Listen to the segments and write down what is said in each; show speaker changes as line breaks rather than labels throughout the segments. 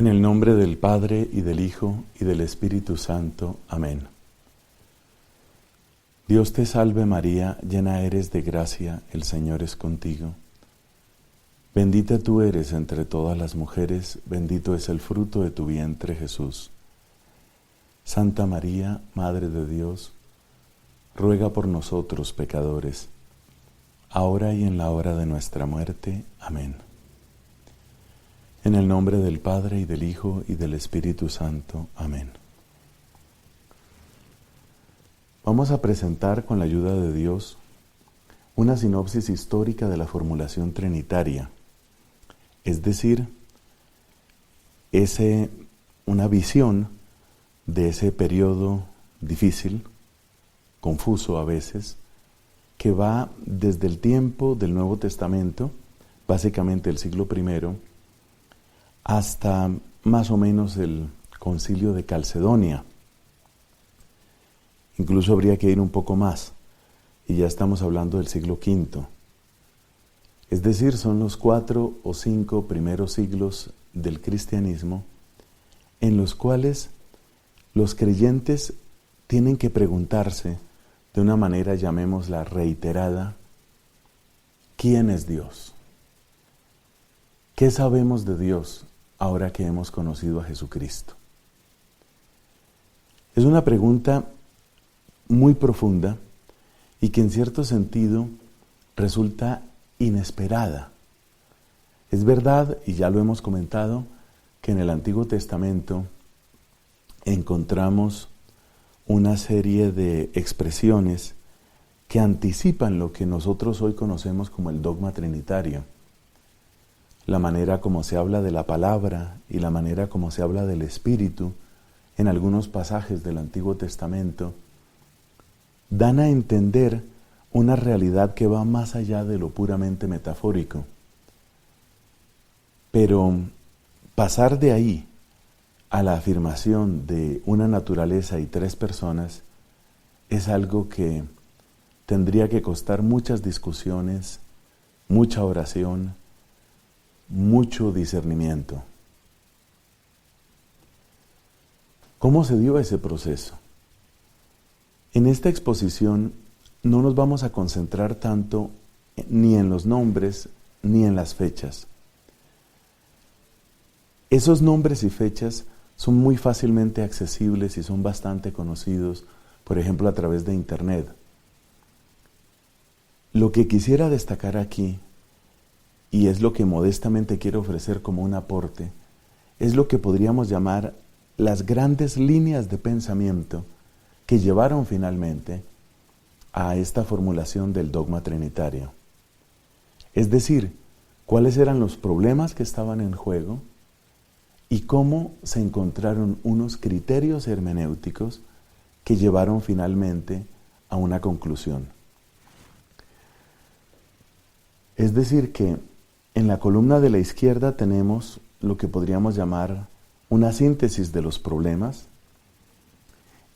En el nombre del Padre, y del Hijo, y del Espíritu Santo. Amén. Dios te salve María, llena eres de gracia, el Señor es contigo. Bendita tú eres entre todas las mujeres, bendito es el fruto de tu vientre Jesús. Santa María, Madre de Dios, ruega por nosotros pecadores, ahora y en la hora de nuestra muerte. Amén. En el nombre del Padre, y del Hijo, y del Espíritu Santo. Amén. Vamos a presentar con la ayuda de Dios una sinopsis histórica de la formulación trinitaria, es decir, una visión de ese periodo difícil, confuso a veces, que va desde el tiempo del Nuevo Testamento, básicamente el siglo I, hasta más o menos el Concilio de Calcedonia. Incluso habría que ir un poco más, y ya estamos hablando del siglo V. Es decir, son los 4 o 5 primeros siglos del cristianismo en los cuales los creyentes tienen que preguntarse de una manera, llamémosla reiterada, ¿quién es Dios? ¿Qué sabemos de Dios ahora que hemos conocido a Jesucristo? Es una pregunta muy profunda y que en cierto sentido resulta inesperada. Es verdad, y ya lo hemos comentado, que en el Antiguo Testamento encontramos una serie de expresiones que anticipan lo que nosotros hoy conocemos como el dogma trinitario. La manera como se habla de la palabra y la manera como se habla del Espíritu en algunos pasajes del Antiguo Testamento dan a entender una realidad que va más allá de lo puramente metafórico. Pero pasar de ahí a la afirmación de una naturaleza y 3 personas es algo que tendría que costar muchas discusiones, mucha oración, mucho discernimiento. ¿Cómo se dio ese proceso? En esta exposición no nos vamos a concentrar tanto ni en los nombres ni en las fechas. Esos nombres y fechas son muy fácilmente accesibles y son bastante conocidos, por ejemplo, a través de Internet. Lo que quisiera destacar aquí, y es lo que modestamente quiero ofrecer como un aporte, es lo que podríamos llamar las grandes líneas de pensamiento que llevaron finalmente a esta formulación del dogma trinitario. Es decir, cuáles eran los problemas que estaban en juego y cómo se encontraron unos criterios hermenéuticos que llevaron finalmente a una conclusión. Es decir que en la columna de la izquierda tenemos lo que podríamos llamar una síntesis de los problemas,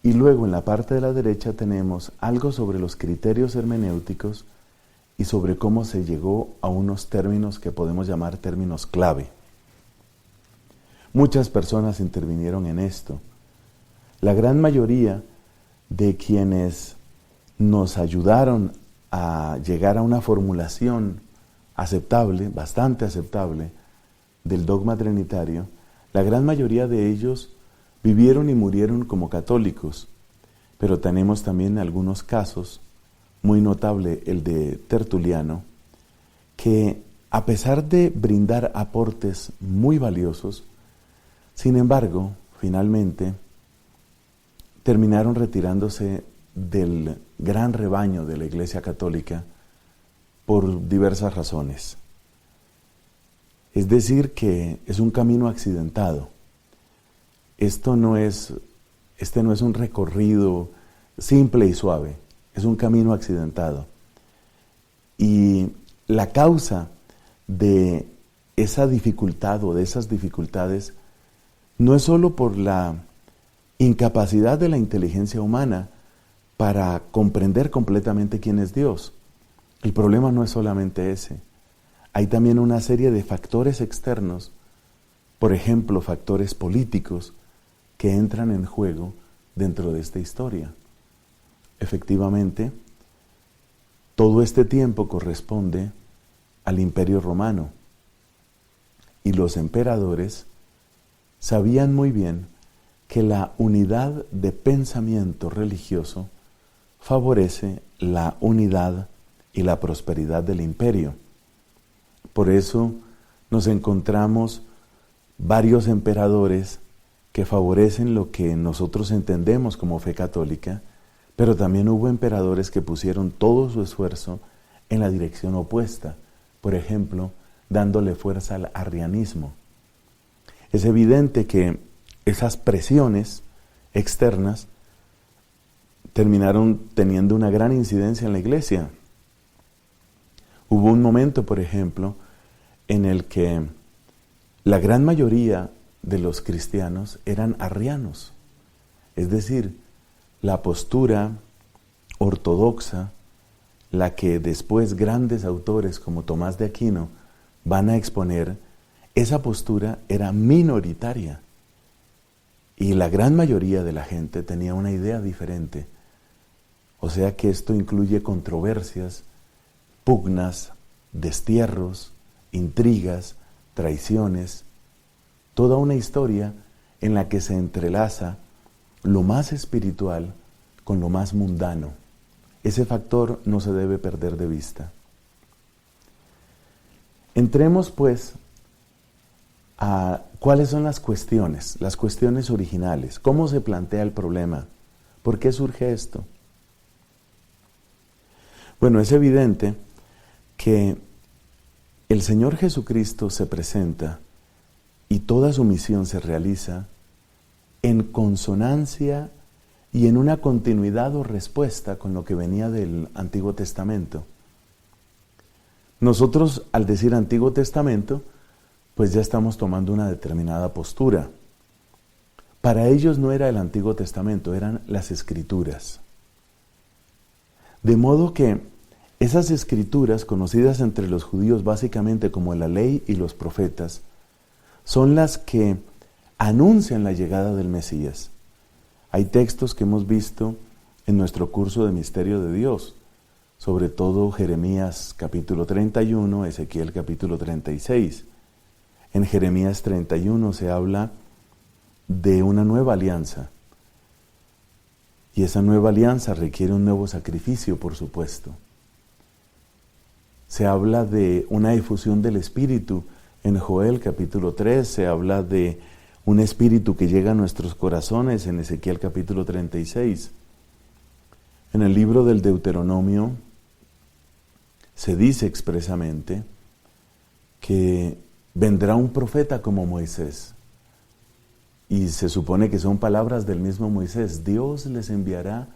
y luego en la parte de la derecha tenemos algo sobre los criterios hermenéuticos y sobre cómo se llegó a unos términos que podemos llamar términos clave. Muchas personas intervinieron en esto. La gran mayoría de quienes nos ayudaron a llegar a una formulación aceptable, bastante aceptable, del dogma trinitario, la gran mayoría de ellos vivieron y murieron como católicos, pero tenemos también algunos casos, muy notable el de Tertuliano, que a pesar de brindar aportes muy valiosos, sin embargo, finalmente, terminaron retirándose del gran rebaño de la Iglesia Católica por diversas razones. Es decir, que es un camino accidentado. Este no es un recorrido simple y suave, es un camino accidentado. Y la causa de esa dificultad o de esas dificultades no es solo por la incapacidad de la inteligencia humana para comprender completamente quién es Dios. El problema no es solamente ese. Hay también una serie de factores externos por ejemplo, factores políticos que entran en juego dentro de esta historia. Efectivamente, todo este tiempo corresponde al Imperio Romano y los emperadores sabían muy bien que la unidad de pensamiento religioso favorece la unidad y la prosperidad del imperio. Por eso nos encontramos varios emperadores que favorecen lo que nosotros entendemos como fe católica, pero también hubo emperadores que pusieron todo su esfuerzo en la dirección opuesta, por ejemplo, dándole fuerza al arrianismo. Es evidente que esas presiones externas terminaron teniendo una gran incidencia en la iglesia. Hubo un momento, por ejemplo, en el que la gran mayoría de los cristianos eran arrianos, es decir, la postura ortodoxa, la que después grandes autores como Tomás de Aquino van a exponer, esa postura era minoritaria y la gran mayoría de la gente tenía una idea diferente. O sea que esto incluye controversias, pugnas, destierros, intrigas, traiciones, toda una historia en la que se entrelaza lo más espiritual con lo más mundano. Ese factor no se debe perder de vista. Entremos pues a cuáles son las cuestiones originales, cómo se plantea el problema, por qué surge esto. Bueno, es evidente que el Señor Jesucristo se presenta y toda su misión se realiza en consonancia y en una continuidad o respuesta con lo que venía del Antiguo Testamento. Nosotros, al decir Antiguo Testamento, pues ya estamos tomando una determinada postura. Para ellos no era el Antiguo Testamento, eran las Escrituras. De modo que esas Escrituras, conocidas entre los judíos básicamente como la ley y los profetas, son las que anuncian la llegada del Mesías. Hay textos que hemos visto en nuestro curso de Misterio de Dios, sobre todo Jeremías capítulo 31, Ezequiel capítulo 36. En Jeremías 31 se habla de una nueva alianza, y esa nueva alianza requiere un nuevo sacrificio, por supuesto. Se habla de una efusión del Espíritu. En Joel capítulo 3 se habla de un espíritu que llega a nuestros corazones en Ezequiel capítulo 36. En el libro del Deuteronomio se dice expresamente que vendrá un profeta como Moisés. Y se supone que son palabras del mismo Moisés. Dios les enviará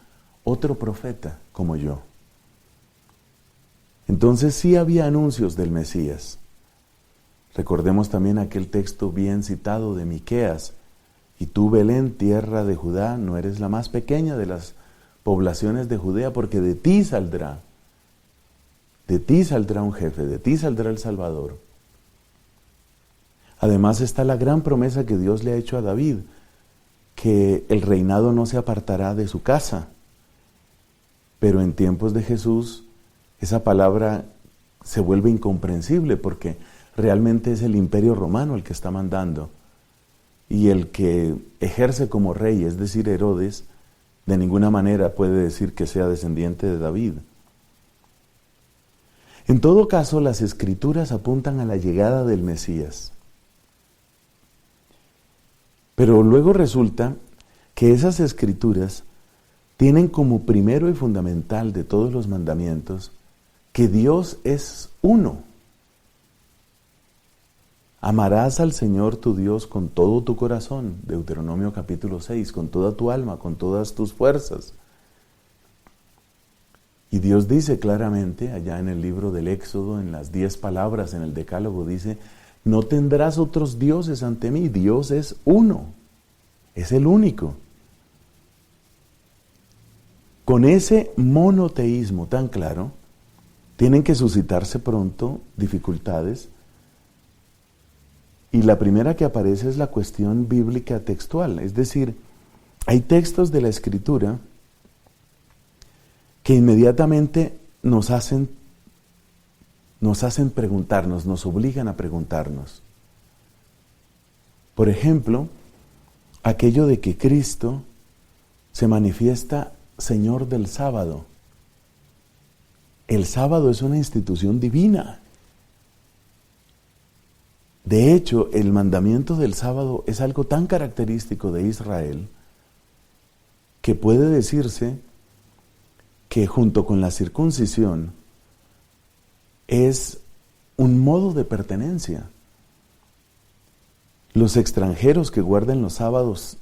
otro profeta como yo. Entonces sí había anuncios del Mesías. Recordemos también aquel texto bien citado de Miqueas. Y tú, Belén, tierra de Judá, no eres la más pequeña de las poblaciones de Judea, porque de ti saldrá un jefe, de ti saldrá el Salvador. Además está la gran promesa que Dios le ha hecho a David, que el reinado no se apartará de su casa. Pero en tiempos de Jesús, esa palabra se vuelve incomprensible porque realmente es el Imperio Romano el que está mandando. Y el que ejerce como rey, es decir, Herodes, de ninguna manera puede decir que sea descendiente de David. En todo caso, las Escrituras apuntan a la llegada del Mesías. Pero luego resulta que esas Escrituras tienen como primero y fundamental de todos los mandamientos que Dios es uno. Amarás al Señor tu Dios con todo tu corazón, Deuteronomio capítulo 6, con toda tu alma, con todas tus fuerzas. Y Dios dice claramente, allá en el libro del Éxodo, en las 10 palabras, en el Decálogo, dice, no tendrás otros dioses ante mí, Dios es uno, es el único. Con ese monoteísmo tan claro, tienen que suscitarse pronto dificultades Y la primera que aparece es la cuestión bíblica textual, es decir, hay textos de la Escritura que inmediatamente nos hacen preguntarnos, nos obligan a preguntarnos. Por ejemplo, aquello de que Cristo se manifiesta Señor del sábado. El sábado es una institución divina. De hecho, el mandamiento del sábado es algo tan característico de Israel que puede decirse que junto con la circuncisión es un modo de pertenencia. Los extranjeros que guardan los sábados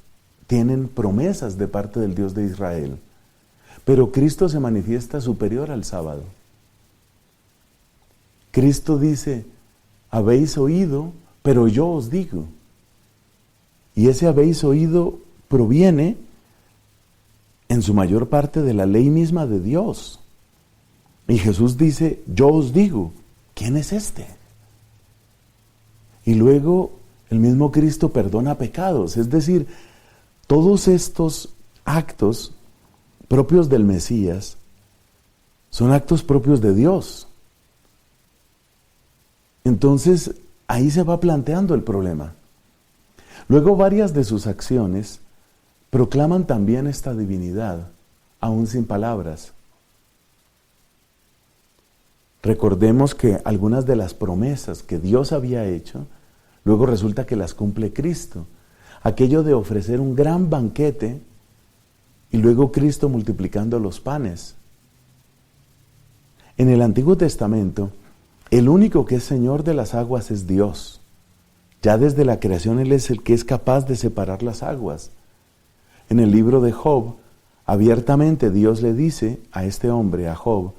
tienen promesas de parte del Dios de Israel, pero Cristo se manifiesta superior al sábado. Cristo dice: habéis oído, pero yo os digo. Y ese habéis oído proviene en su mayor parte de la ley misma de Dios. Y Jesús dice: yo os digo, ¿quién es este? Y luego el mismo Cristo perdona pecados. Es decir, todos estos actos propios del Mesías son actos propios de Dios. Entonces, ahí se va planteando el problema. Luego, varias de sus acciones proclaman también esta divinidad, aún sin palabras. Recordemos que algunas de las promesas que Dios había hecho, luego resulta que las cumple Cristo. Aquello de ofrecer un gran banquete y luego Cristo multiplicando los panes. En el Antiguo Testamento, el único que es Señor de las aguas es Dios. Ya desde la creación Él es el que es capaz de separar las aguas. En el libro de Job, abiertamente Dios le dice a este hombre, a Job,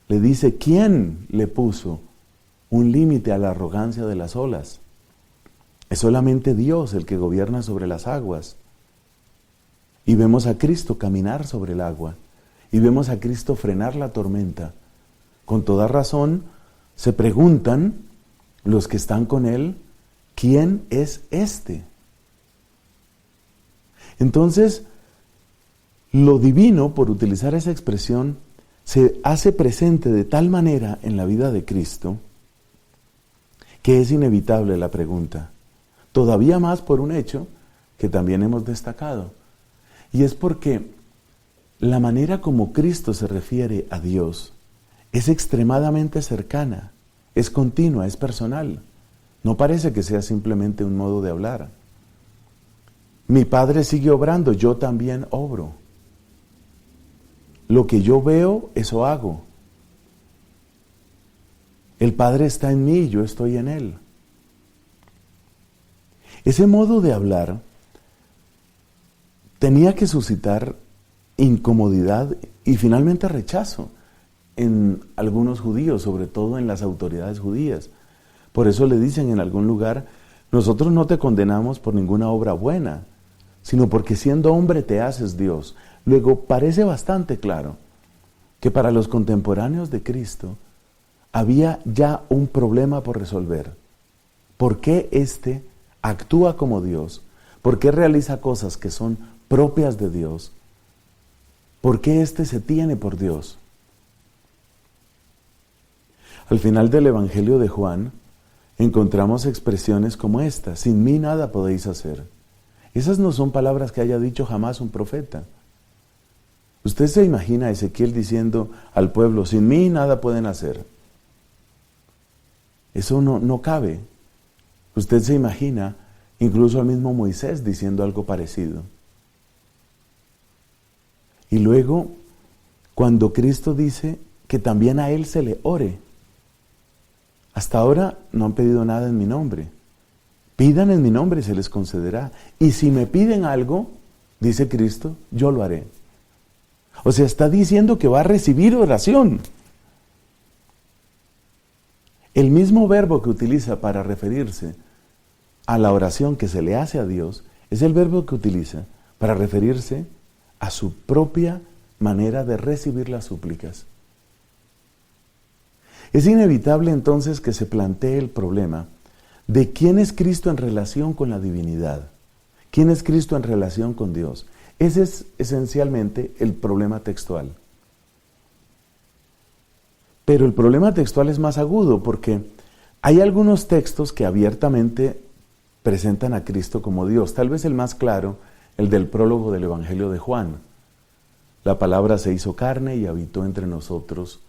le dice: ¿quién le puso un límite a la arrogancia de las olas? Es solamente Dios el que gobierna sobre las aguas. Y vemos a Cristo caminar sobre el agua. Y vemos a Cristo frenar la tormenta. Con toda razón, se preguntan los que están con Él: ¿quién es este? Entonces, lo divino, por utilizar esa expresión, se hace presente de tal manera en la vida de Cristo que es inevitable la pregunta. Todavía más por un hecho que también hemos destacado. Y es porque la manera como Cristo se refiere a Dios es extremadamente cercana, es continua, es personal. No parece que sea simplemente un modo de hablar. Mi Padre sigue obrando, yo también obro. Lo que yo veo, eso hago. El Padre está en mí, yo estoy en Él. Ese modo de hablar tenía que suscitar incomodidad y finalmente rechazo en algunos judíos, sobre todo en las autoridades judías. Por eso le dicen en algún lugar: nosotros no te condenamos por ninguna obra buena, sino porque siendo hombre te haces Dios. Luego parece bastante claro que para los contemporáneos de Cristo había ya un problema por resolver. ¿Por qué éste actúa como Dios? ¿Por qué realiza cosas que son propias de Dios? ¿Por qué éste se tiene por Dios? Al final del Evangelio de Juan encontramos expresiones como esta: sin mí nada podéis hacer. Esas no son palabras que haya dicho jamás un profeta. Usted se imagina a Ezequiel diciendo al pueblo: sin mí nada pueden hacer. Eso no cabe. Usted se imagina incluso al mismo Moisés diciendo algo parecido. Y luego, cuando Cristo dice que también a Él se le ore. Hasta ahora no han pedido nada en mi nombre. Pidan en mi nombre y se les concederá. Y si me piden algo, dice Cristo, yo lo haré. O sea, está diciendo que va a recibir oración. El mismo verbo que utiliza para referirse a la oración que se le hace a Dios es el verbo que utiliza para referirse a su propia manera de recibir las súplicas. Es inevitable entonces que se plantee el problema de quién es Cristo en relación con la divinidad, quién es Cristo en relación con Dios. Ese es esencialmente el problema textual. Pero el problema textual es más agudo porque hay algunos textos que abiertamente presentan a Cristo como Dios. Tal vez el más claro, el del prólogo del Evangelio de Juan. La palabra se hizo carne y habitó entre nosotros,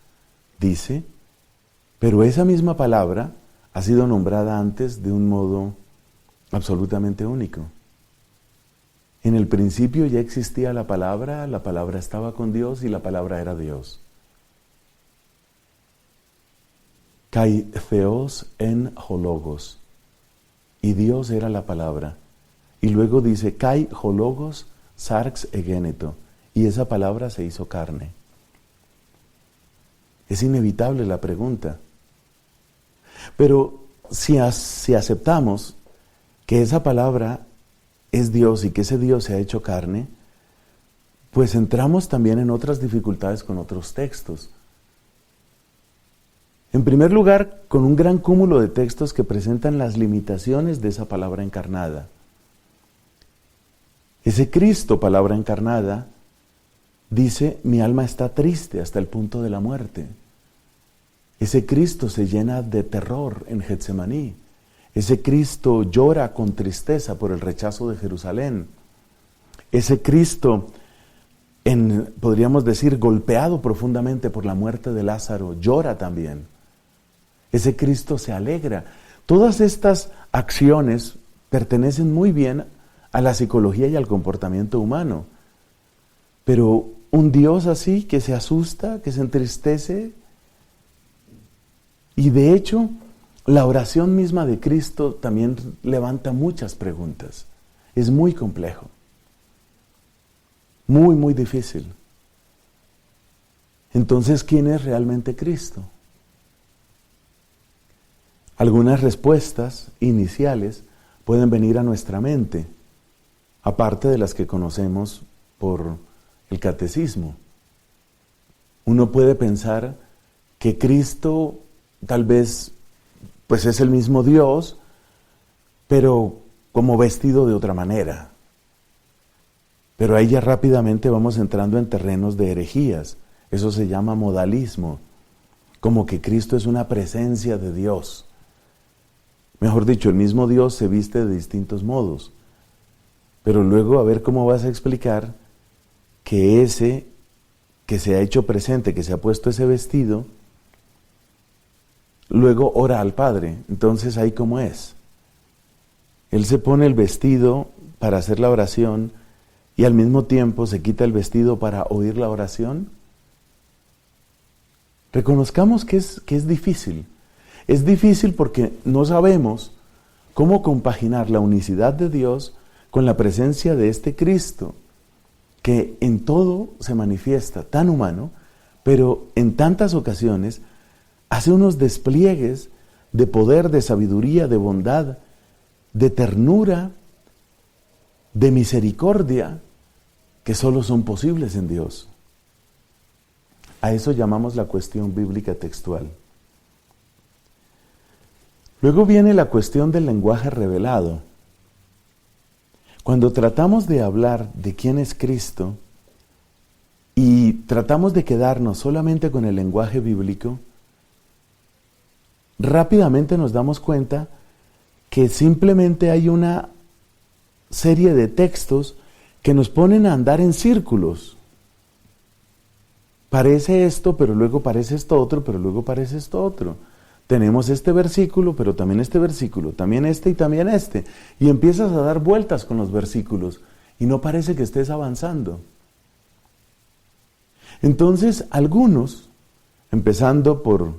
dice, pero esa misma palabra ha sido nombrada antes de un modo absolutamente único. En el principio ya existía la palabra estaba con Dios y la palabra era Dios. Kai theos en hologos. Y Dios era la palabra. Y luego dice, Kai hologos sarx egéneto. Y esa palabra se hizo carne. Es inevitable la pregunta. Pero si aceptamos que esa palabra es Dios y que ese Dios se ha hecho carne, pues entramos también en otras dificultades con otros textos. En primer lugar, con un gran cúmulo de textos que presentan las limitaciones de esa palabra encarnada. Ese Cristo, palabra encarnada, dice, mi alma está triste hasta el punto de la muerte. Ese Cristo se llena de terror en Getsemaní. Ese Cristo llora con tristeza por el rechazo de Jerusalén. Ese Cristo, podríamos decir, golpeado profundamente por la muerte de Lázaro, llora también. Ese Cristo se alegra. Todas estas acciones pertenecen muy bien a la psicología y al comportamiento humano. Pero un Dios así que se asusta, que se entristece, y de hecho, la oración misma de Cristo también levanta muchas preguntas. Es muy complejo. Muy, muy difícil. Entonces, ¿quién es realmente Cristo? Algunas respuestas iniciales pueden venir a nuestra mente, aparte de las que conocemos por el catecismo. Uno puede pensar que Cristo tal vez pues es el mismo Dios, pero como vestido de otra manera. Pero ahí ya rápidamente vamos entrando en terrenos de herejías. Eso se llama modalismo, como que Cristo es una presencia de Dios. Mejor dicho, el mismo Dios se viste de distintos modos. Pero luego a ver cómo vas a explicar que ese que se ha hecho presente, que se ha puesto ese vestido, luego ora al Padre. Entonces, ¿ahí cómo es? Él se pone el vestido para hacer la oración y al mismo tiempo se quita el vestido para oír la oración. Reconozcamos que es difícil. Es difícil porque no sabemos cómo compaginar la unicidad de Dios con la presencia de este Cristo, que en todo se manifiesta tan humano, pero en tantas ocasiones hace unos despliegues de poder, de sabiduría, de bondad, de ternura, de misericordia, que solo son posibles en Dios. A eso llamamos la cuestión bíblica textual. Luego viene la cuestión del lenguaje revelado. Cuando tratamos de hablar de quién es Cristo y tratamos de quedarnos solamente con el lenguaje bíblico, rápidamente nos damos cuenta que simplemente hay una serie de textos que nos ponen a andar en círculos. Parece esto, pero luego parece esto otro, pero luego parece esto otro. Tenemos este versículo, pero también este versículo, también este y también este. Y empiezas a dar vueltas con los versículos y no parece que estés avanzando. Entonces, algunos, empezando por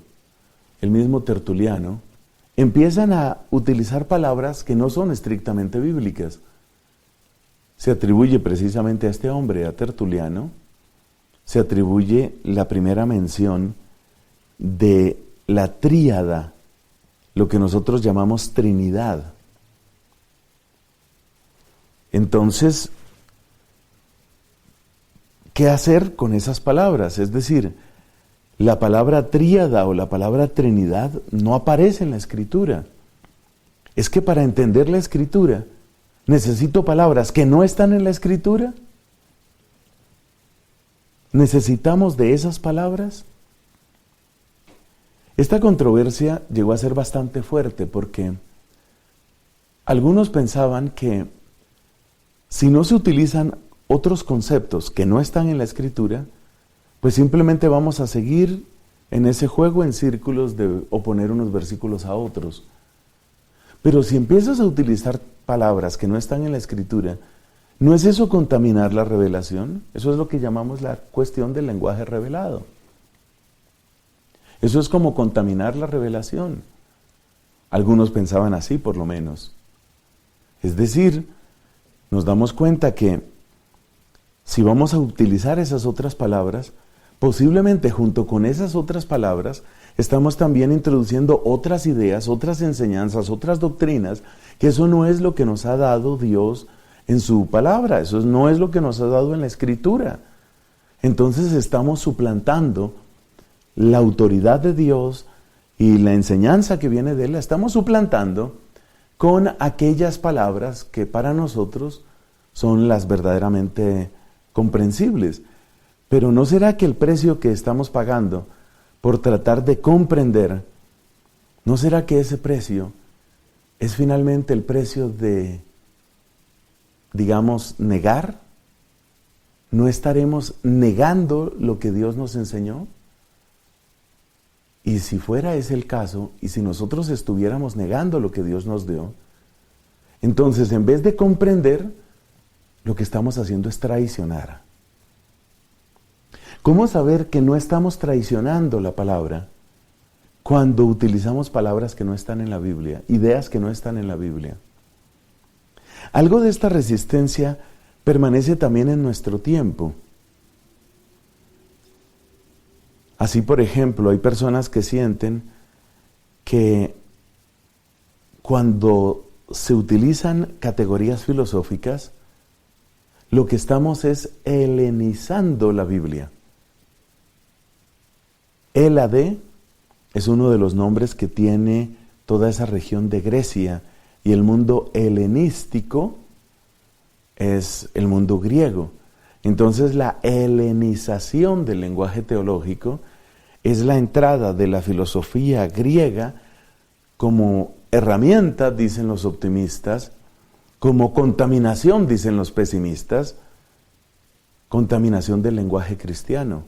el mismo Tertuliano, empiezan a utilizar palabras que no son estrictamente bíblicas. Se atribuye precisamente a este hombre, a Tertuliano, se atribuye la primera mención de la tríada, lo que nosotros llamamos Trinidad. Entonces, ¿qué hacer con esas palabras? Es decir, la palabra tríada o la palabra Trinidad no aparece en la Escritura. es que para entender la Escritura necesito palabras que no están en la Escritura. ¿Necesitamos de esas palabras? Esta controversia llegó a ser bastante fuerte porque algunos pensaban que si no se utilizan otros conceptos que no están en la Escritura, pues simplemente vamos a seguir en ese juego en círculos de oponer unos versículos a otros. Pero si empiezas a utilizar palabras que no están en la Escritura, ¿no es eso contaminar la revelación? Eso es lo que llamamos la cuestión del lenguaje revelado. Eso es como contaminar la revelación. Algunos pensaban así, por lo menos. Es decir, nos damos cuenta que si vamos a utilizar esas otras palabras, posiblemente junto con esas otras palabras, estamos también introduciendo otras ideas, otras enseñanzas, otras doctrinas, que eso no es lo que nos ha dado Dios en su palabra, eso no es lo que nos ha dado en la Escritura. Entonces estamos suplantando la autoridad de Dios y la enseñanza que viene de Él, la estamos suplantando con aquellas palabras que para nosotros son las verdaderamente comprensibles. Pero ¿no será que el precio que estamos pagando por tratar de comprender, no será que ese precio es finalmente el precio de, digamos, negar? ¿No estaremos negando lo que Dios nos enseñó? Y si fuera ese el caso, y si nosotros estuviéramos negando lo que Dios nos dio, entonces en vez de comprender, lo que estamos haciendo es traicionar. ¿Cómo saber que no estamos traicionando la palabra cuando utilizamos palabras que no están en la Biblia, ideas que no están en la Biblia? Algo de esta resistencia permanece también en nuestro tiempo. Así, por ejemplo, hay personas que sienten que cuando se utilizan categorías filosóficas, lo que estamos es helenizando la Biblia. Hélade es uno de los nombres que tiene toda esa región de Grecia, y el mundo helenístico es el mundo griego. Entonces la helenización del lenguaje teológico es la entrada de la filosofía griega como herramienta, dicen los optimistas, como contaminación, dicen los pesimistas, contaminación del lenguaje cristiano.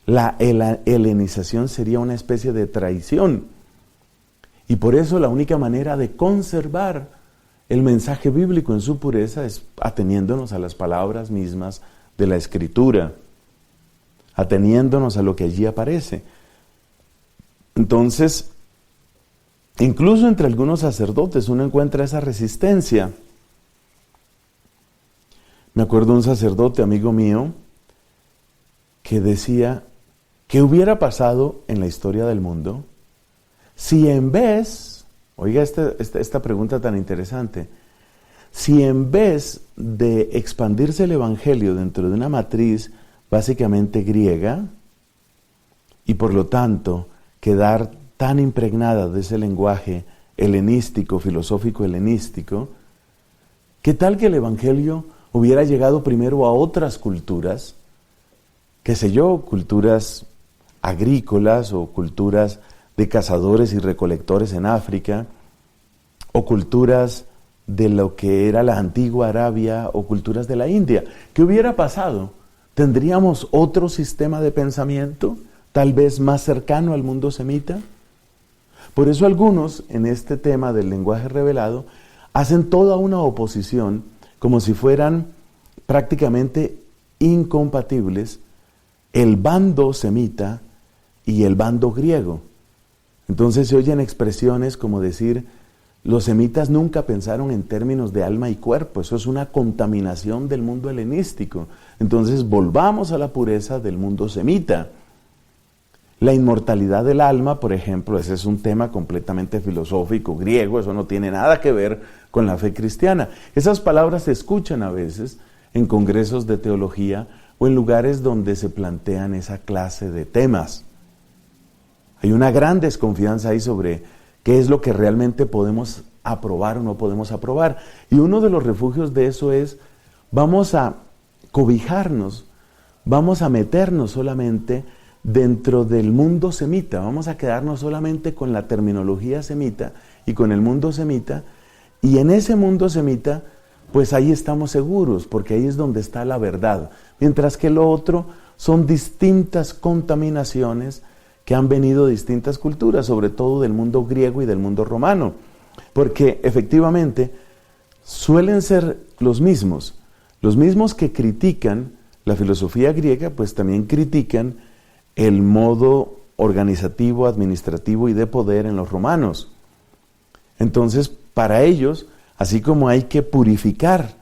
La helenización sería una especie de traición, y por eso la única manera de conservar el mensaje bíblico en su pureza es ateniéndonos a las palabras mismas de la Escritura, ateniéndonos a lo que allí aparece. Entonces, incluso entre algunos sacerdotes uno encuentra esa resistencia. Me acuerdo un sacerdote, amigo mío, que decía, ¿qué hubiera pasado en la historia del mundo si en vez, oiga esta pregunta tan interesante, si en vez de expandirse el Evangelio dentro de una matriz básicamente griega, y por lo tanto quedar tan impregnada de ese lenguaje helenístico, filosófico helenístico, ¿qué tal que el Evangelio hubiera llegado primero a otras culturas, qué sé yo, culturas agrícolas o culturas de cazadores y recolectores en África, o culturas de lo que era la antigua Arabia o culturas de la India? ¿Qué hubiera pasado? ¿Tendríamos otro sistema de pensamiento, tal vez más cercano al mundo semita? Por eso algunos, en este tema del lenguaje revelado, hacen toda una oposición como si fueran prácticamente incompatibles el bando semita y el bando griego. Entonces se oyen expresiones como decir, los semitas nunca pensaron en términos de alma y cuerpo, eso es una contaminación del mundo helenístico. Entonces volvamos a la pureza del mundo semita. La inmortalidad del alma, por ejemplo, ese es un tema completamente filosófico, griego, eso no tiene nada que ver con la fe cristiana. Esas palabras se escuchan a veces en congresos de teología o en lugares donde se plantean esa clase de temas. Hay una gran desconfianza ahí sobre qué es lo que realmente podemos aprobar o no podemos aprobar. Y uno de los refugios de eso es, vamos a cobijarnos, vamos a meternos solamente dentro del mundo semita, vamos a quedarnos solamente con la terminología semita y con el mundo semita, y en ese mundo semita, pues ahí estamos seguros, porque ahí es donde está la verdad, mientras que lo otro son distintas contaminaciones que han venido de distintas culturas, sobre todo del mundo griego y del mundo romano, porque efectivamente suelen ser los mismos que critican la filosofía griega, pues también critican el modo organizativo, administrativo y de poder en los romanos. Entonces, para ellos, así como hay que purificar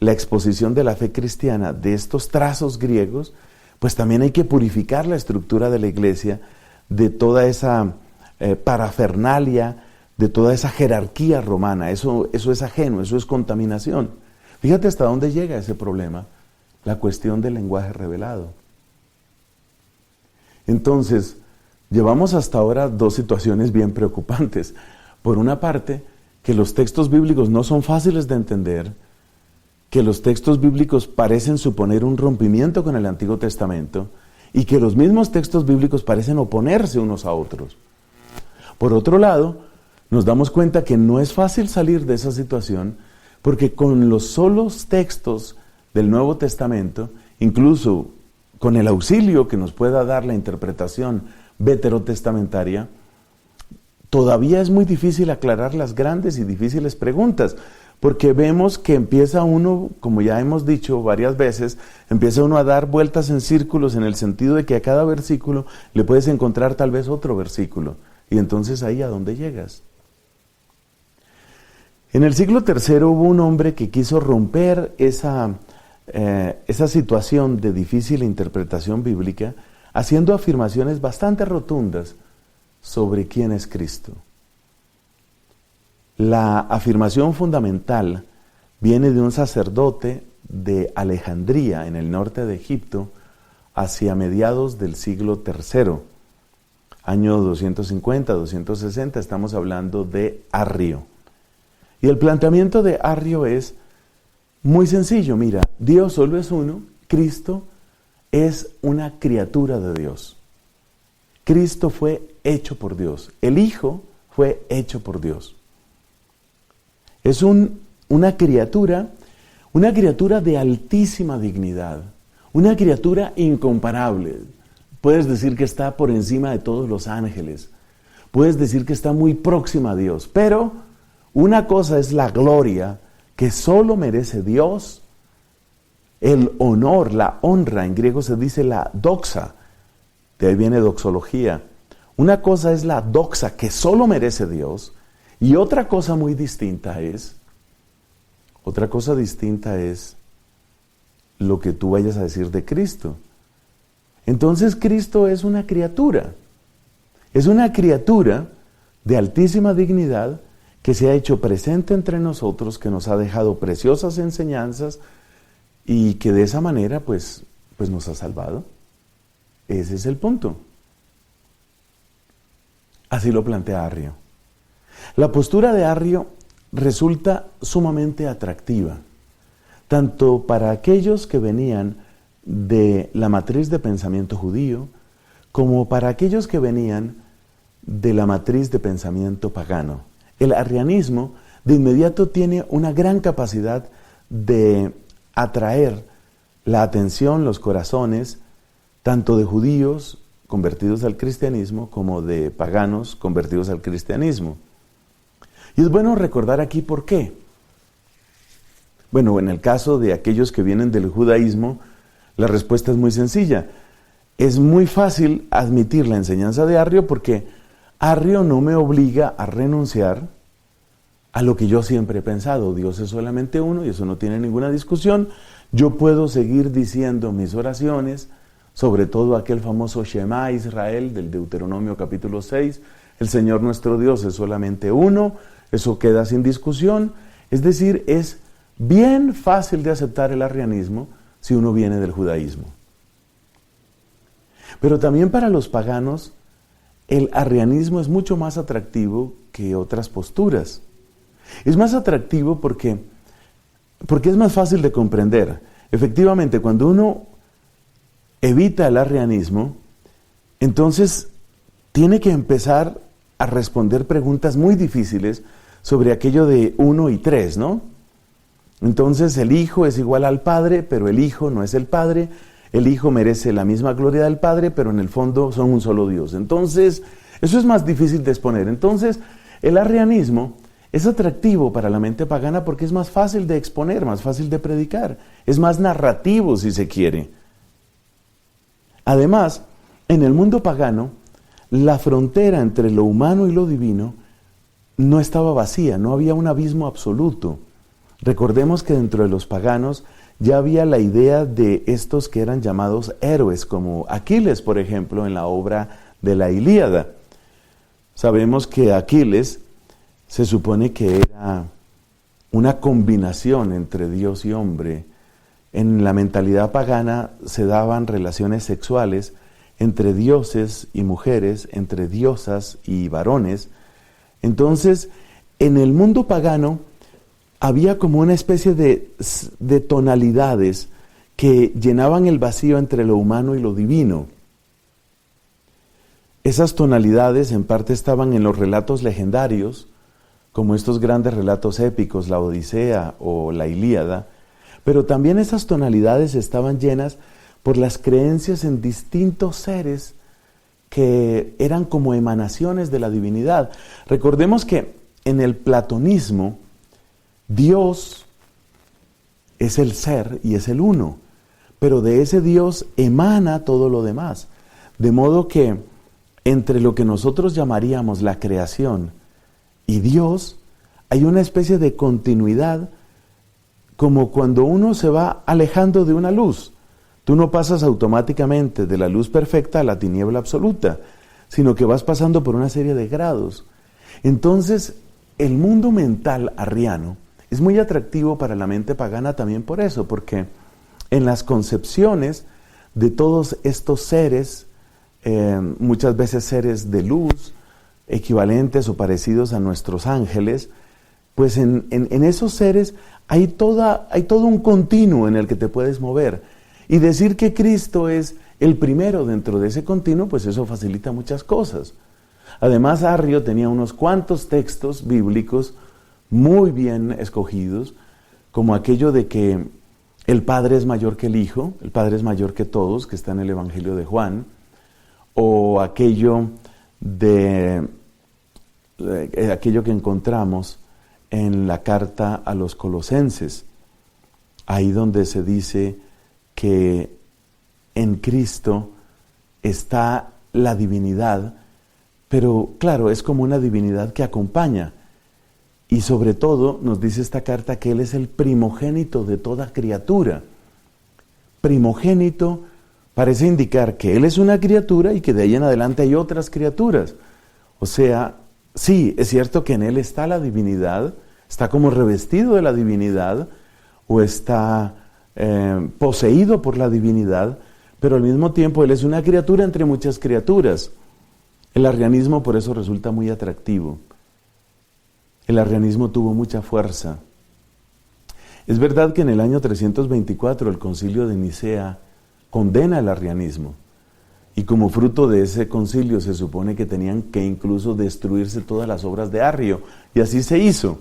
la exposición de la fe cristiana de estos trazos griegos, pues también hay que purificar la estructura de la iglesia de toda esa parafernalia, de toda esa jerarquía romana. Eso es ajeno, eso es contaminación. Fíjate hasta dónde llega ese problema, la cuestión del lenguaje revelado. Entonces, llevamos hasta ahora dos situaciones bien preocupantes. Por una parte, que los textos bíblicos no son fáciles de entender, que los textos bíblicos parecen suponer un rompimiento con el Antiguo Testamento y que los mismos textos bíblicos parecen oponerse unos a otros. Por otro lado, nos damos cuenta que no es fácil salir de esa situación porque con los solos textos del Nuevo Testamento, incluso con el auxilio que nos pueda dar la interpretación veterotestamentaria, todavía es muy difícil aclarar las grandes y difíciles preguntas, porque vemos que empieza uno, como ya hemos dicho varias veces, empieza uno a dar vueltas en círculos en el sentido de que a cada versículo le puedes encontrar tal vez otro versículo, y entonces ahí ¿a dónde llegas? En el siglo III hubo un hombre que quiso romper esa situación de difícil interpretación bíblica, haciendo afirmaciones bastante rotundas sobre quién es Cristo. La afirmación fundamental viene de un sacerdote de Alejandría, en el norte de Egipto, hacia mediados del siglo III, año 250, 260, estamos hablando de Arrio. Y el planteamiento de Arrio es muy sencillo, mira, Dios solo es uno, Cristo es una criatura de Dios. Cristo fue hecho por Dios, el Hijo fue hecho por Dios. Es una criatura de altísima dignidad, una criatura incomparable. Puedes decir que está por encima de todos los ángeles, puedes decir que está muy próxima a Dios, pero una cosa es la gloria que solo merece Dios, el honor, la honra, en griego se dice la doxa, de ahí viene doxología. Una cosa es la doxa que solo merece Dios, y otra cosa distinta es lo que tú vayas a decir de Cristo. Entonces Cristo es una criatura de altísima dignidad que se ha hecho presente entre nosotros, que nos ha dejado preciosas enseñanzas y que de esa manera pues nos ha salvado. Ese es el punto. Así lo plantea Arrio. La postura de Arrio resulta sumamente atractiva, tanto para aquellos que venían de la matriz de pensamiento judío, como para aquellos que venían de la matriz de pensamiento pagano. El arrianismo de inmediato tiene una gran capacidad de atraer la atención, los corazones, tanto de judíos convertidos al cristianismo como de paganos convertidos al cristianismo. Y es bueno recordar aquí por qué. Bueno, en el caso de aquellos que vienen del judaísmo, la respuesta es muy sencilla. Es muy fácil admitir la enseñanza de Arrio porque Arrio no me obliga a renunciar a lo que yo siempre he pensado. Dios es solamente uno y eso no tiene ninguna discusión. Yo puedo seguir diciendo mis oraciones, sobre todo aquel famoso Shema Israel del Deuteronomio capítulo 6. El Señor nuestro Dios es solamente uno, eso queda sin discusión. Es decir, es bien fácil de aceptar el arrianismo si uno viene del judaísmo. Pero también para los paganos, el arrianismo es mucho más atractivo que otras posturas. Es más atractivo porque es más fácil de comprender. Efectivamente, cuando uno evita el arrianismo, entonces tiene que empezar a responder preguntas muy difíciles sobre aquello de 1 y 3, ¿no? Entonces el Hijo es igual al Padre, pero el Hijo no es el Padre. El Hijo merece la misma gloria del Padre, pero en el fondo son un solo Dios. Entonces, eso es más difícil de exponer. Entonces, el arrianismo es atractivo para la mente pagana porque es más fácil de exponer, más fácil de predicar. Es más narrativo, si se quiere. Además, en el mundo pagano, la frontera entre lo humano y lo divino no estaba vacía, no había un abismo absoluto. Recordemos que dentro de los paganos ya había la idea de estos que eran llamados héroes, como Aquiles, por ejemplo, en la obra de la Ilíada. Sabemos que Aquiles se supone que era una combinación entre Dios y hombre. En la mentalidad pagana se daban relaciones sexuales entre dioses y mujeres, entre diosas y varones. Entonces, en el mundo pagano había como una especie de tonalidades que llenaban el vacío entre lo humano y lo divino. Esas tonalidades en parte estaban en los relatos legendarios, como estos grandes relatos épicos, la Odisea o la Ilíada, pero también esas tonalidades estaban llenas por las creencias en distintos seres que eran como emanaciones de la divinidad. Recordemos que en el platonismo, Dios es el ser y es el uno, pero de ese Dios emana todo lo demás. De modo que entre lo que nosotros llamaríamos la creación y Dios, hay una especie de continuidad, como cuando uno se va alejando de una luz. Tú no pasas automáticamente de la luz perfecta a la tiniebla absoluta, sino que vas pasando por una serie de grados. Entonces, el mundo mental arriano es muy atractivo para la mente pagana también por eso, porque en las concepciones de todos estos seres, muchas veces seres de luz, equivalentes o parecidos a nuestros ángeles, pues en esos seres hay todo un continuo en el que te puedes mover. Y decir que Cristo es el primero dentro de ese continuo, pues eso facilita muchas cosas. Además, Arrio tenía unos cuantos textos bíblicos muy bien escogidos, como aquello de que el Padre es mayor que el Hijo, el Padre es mayor que todos, que está en el Evangelio de Juan, o aquello que encontramos en la carta a los Colosenses, ahí donde se dice que en Cristo está la divinidad, pero claro, es como una divinidad que acompaña. Y sobre todo nos dice esta carta que Él es el primogénito de toda criatura. Primogénito parece indicar que Él es una criatura y que de ahí en adelante hay otras criaturas. O sea, sí, es cierto que en Él está la divinidad, está como revestido de la divinidad o está poseído por la divinidad, pero al mismo tiempo Él es una criatura entre muchas criaturas. El arrianismo por eso resulta muy atractivo. El arrianismo tuvo mucha fuerza. Es verdad que en el año 324 el concilio de Nicea condena el arrianismo y como fruto de ese concilio se supone que tenían que incluso destruirse todas las obras de Arrio y así se hizo.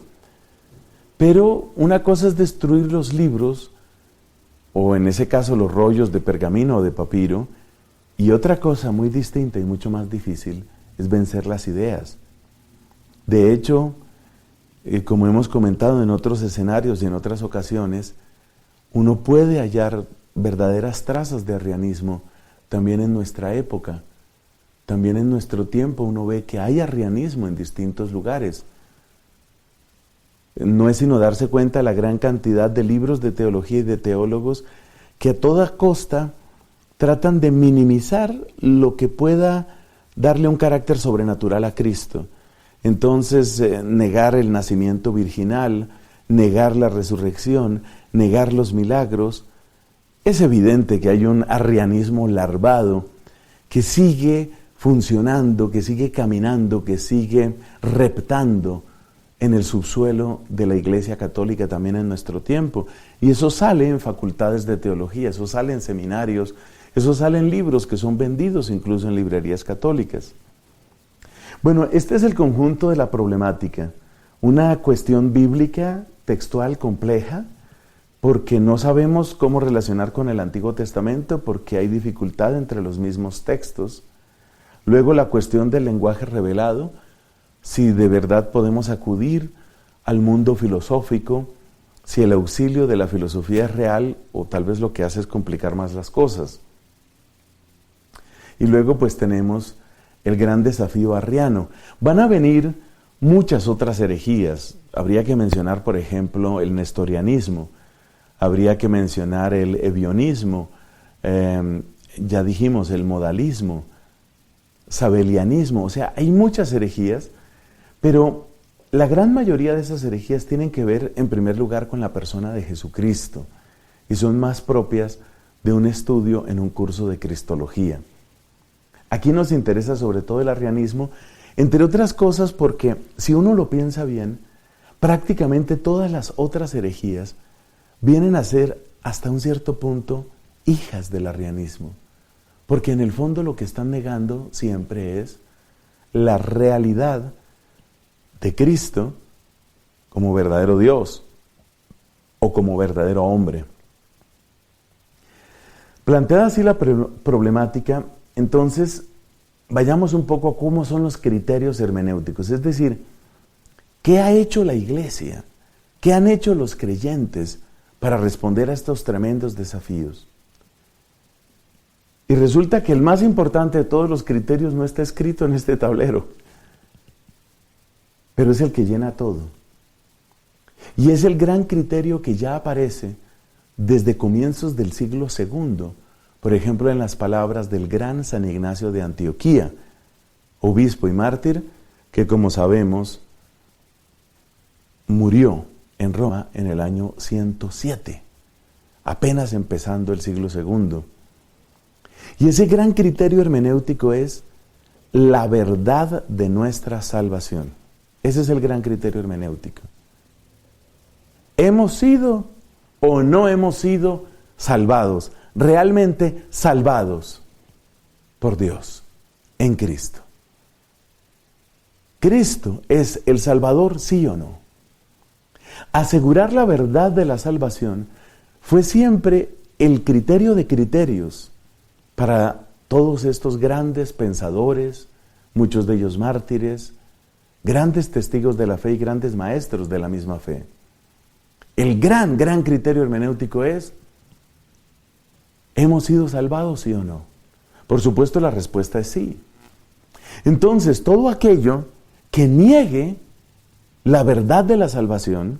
Pero una cosa es destruir los libros o en ese caso los rollos de pergamino o de papiro y otra cosa muy distinta y mucho más difícil es vencer las ideas. De hecho, como hemos comentado en otros escenarios y en otras ocasiones, uno puede hallar verdaderas trazas de arrianismo también en nuestra época. También en nuestro tiempo uno ve que hay arrianismo en distintos lugares. No es sino darse cuenta de la gran cantidad de libros de teología y de teólogos que a toda costa tratan de minimizar lo que pueda darle un carácter sobrenatural a Cristo. Entonces, negar el nacimiento virginal, negar la resurrección, negar los milagros. Es evidente que hay un arrianismo larvado que sigue funcionando, que sigue caminando, que sigue reptando en el subsuelo de la Iglesia Católica también en nuestro tiempo. Y eso sale en facultades de teología, eso sale en seminarios, eso sale en libros que son vendidos incluso en librerías católicas. Bueno, este es el conjunto de la problemática. Una cuestión bíblica, textual, compleja, porque no sabemos cómo relacionar con el Antiguo Testamento, porque hay dificultad entre los mismos textos. Luego la cuestión del lenguaje revelado, si de verdad podemos acudir al mundo filosófico, si el auxilio de la filosofía es real o tal vez lo que hace es complicar más las cosas. Y luego pues tenemos el gran desafío arriano. Van a venir muchas otras herejías. Habría que mencionar, por ejemplo, el nestorianismo, habría que mencionar el ebionismo, ya dijimos el modalismo, sabelianismo, o sea, hay muchas herejías, pero la gran mayoría de esas herejías tienen que ver en primer lugar con la persona de Jesucristo y son más propias de un estudio en un curso de cristología. Aquí nos interesa sobre todo el arrianismo, entre otras cosas porque si uno lo piensa bien, prácticamente todas las otras herejías vienen a ser hasta un cierto punto hijas del arrianismo, porque en el fondo lo que están negando siempre es la realidad de Cristo como verdadero Dios o como verdadero hombre. Planteada así la problemática, entonces vayamos un poco a cómo son los criterios hermenéuticos, es decir, ¿qué ha hecho la Iglesia? ¿Qué han hecho los creyentes para responder a estos tremendos desafíos? Y resulta que el más importante de todos los criterios no está escrito en este tablero, pero es el que llena todo. Y es el gran criterio que ya aparece desde comienzos del siglo II, por ejemplo en las palabras del gran San Ignacio de Antioquía, obispo y mártir, que como sabemos murió en Roma en el año 107, apenas empezando el siglo II. Y ese gran criterio hermenéutico es la verdad de nuestra salvación. Ese es el gran criterio hermenéutico. ¿Hemos sido o no hemos sido salvados? Realmente salvados por Dios en Cristo. ¿Cristo es el Salvador, sí o no? Asegurar la verdad de la salvación fue siempre el criterio de criterios para todos estos grandes pensadores, muchos de ellos mártires, grandes testigos de la fe y grandes maestros de la misma fe. El gran criterio hermenéutico es: ¿hemos sido salvados, sí o no? Por supuesto, la respuesta es sí. Entonces, todo aquello que niegue la verdad de la salvación,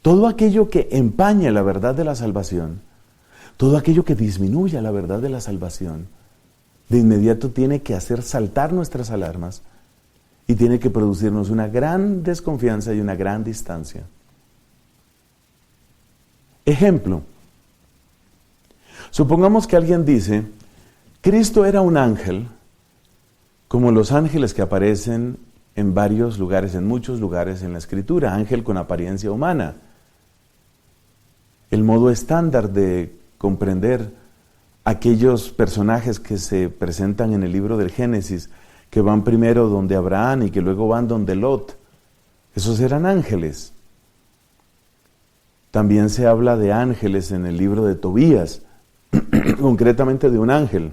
todo aquello que empañe la verdad de la salvación, todo aquello que disminuya la verdad de la salvación, de inmediato tiene que hacer saltar nuestras alarmas y tiene que producirnos una gran desconfianza y una gran distancia. Ejemplo. Supongamos que alguien dice: Cristo era un ángel, como los ángeles que aparecen en varios lugares, en muchos lugares en la Escritura, ángel con apariencia humana. El modo estándar de comprender aquellos personajes que se presentan en el libro del Génesis, que van primero donde Abraham y que luego van donde Lot, esos eran ángeles. También se habla de ángeles en el libro de Tobías, concretamente de un ángel,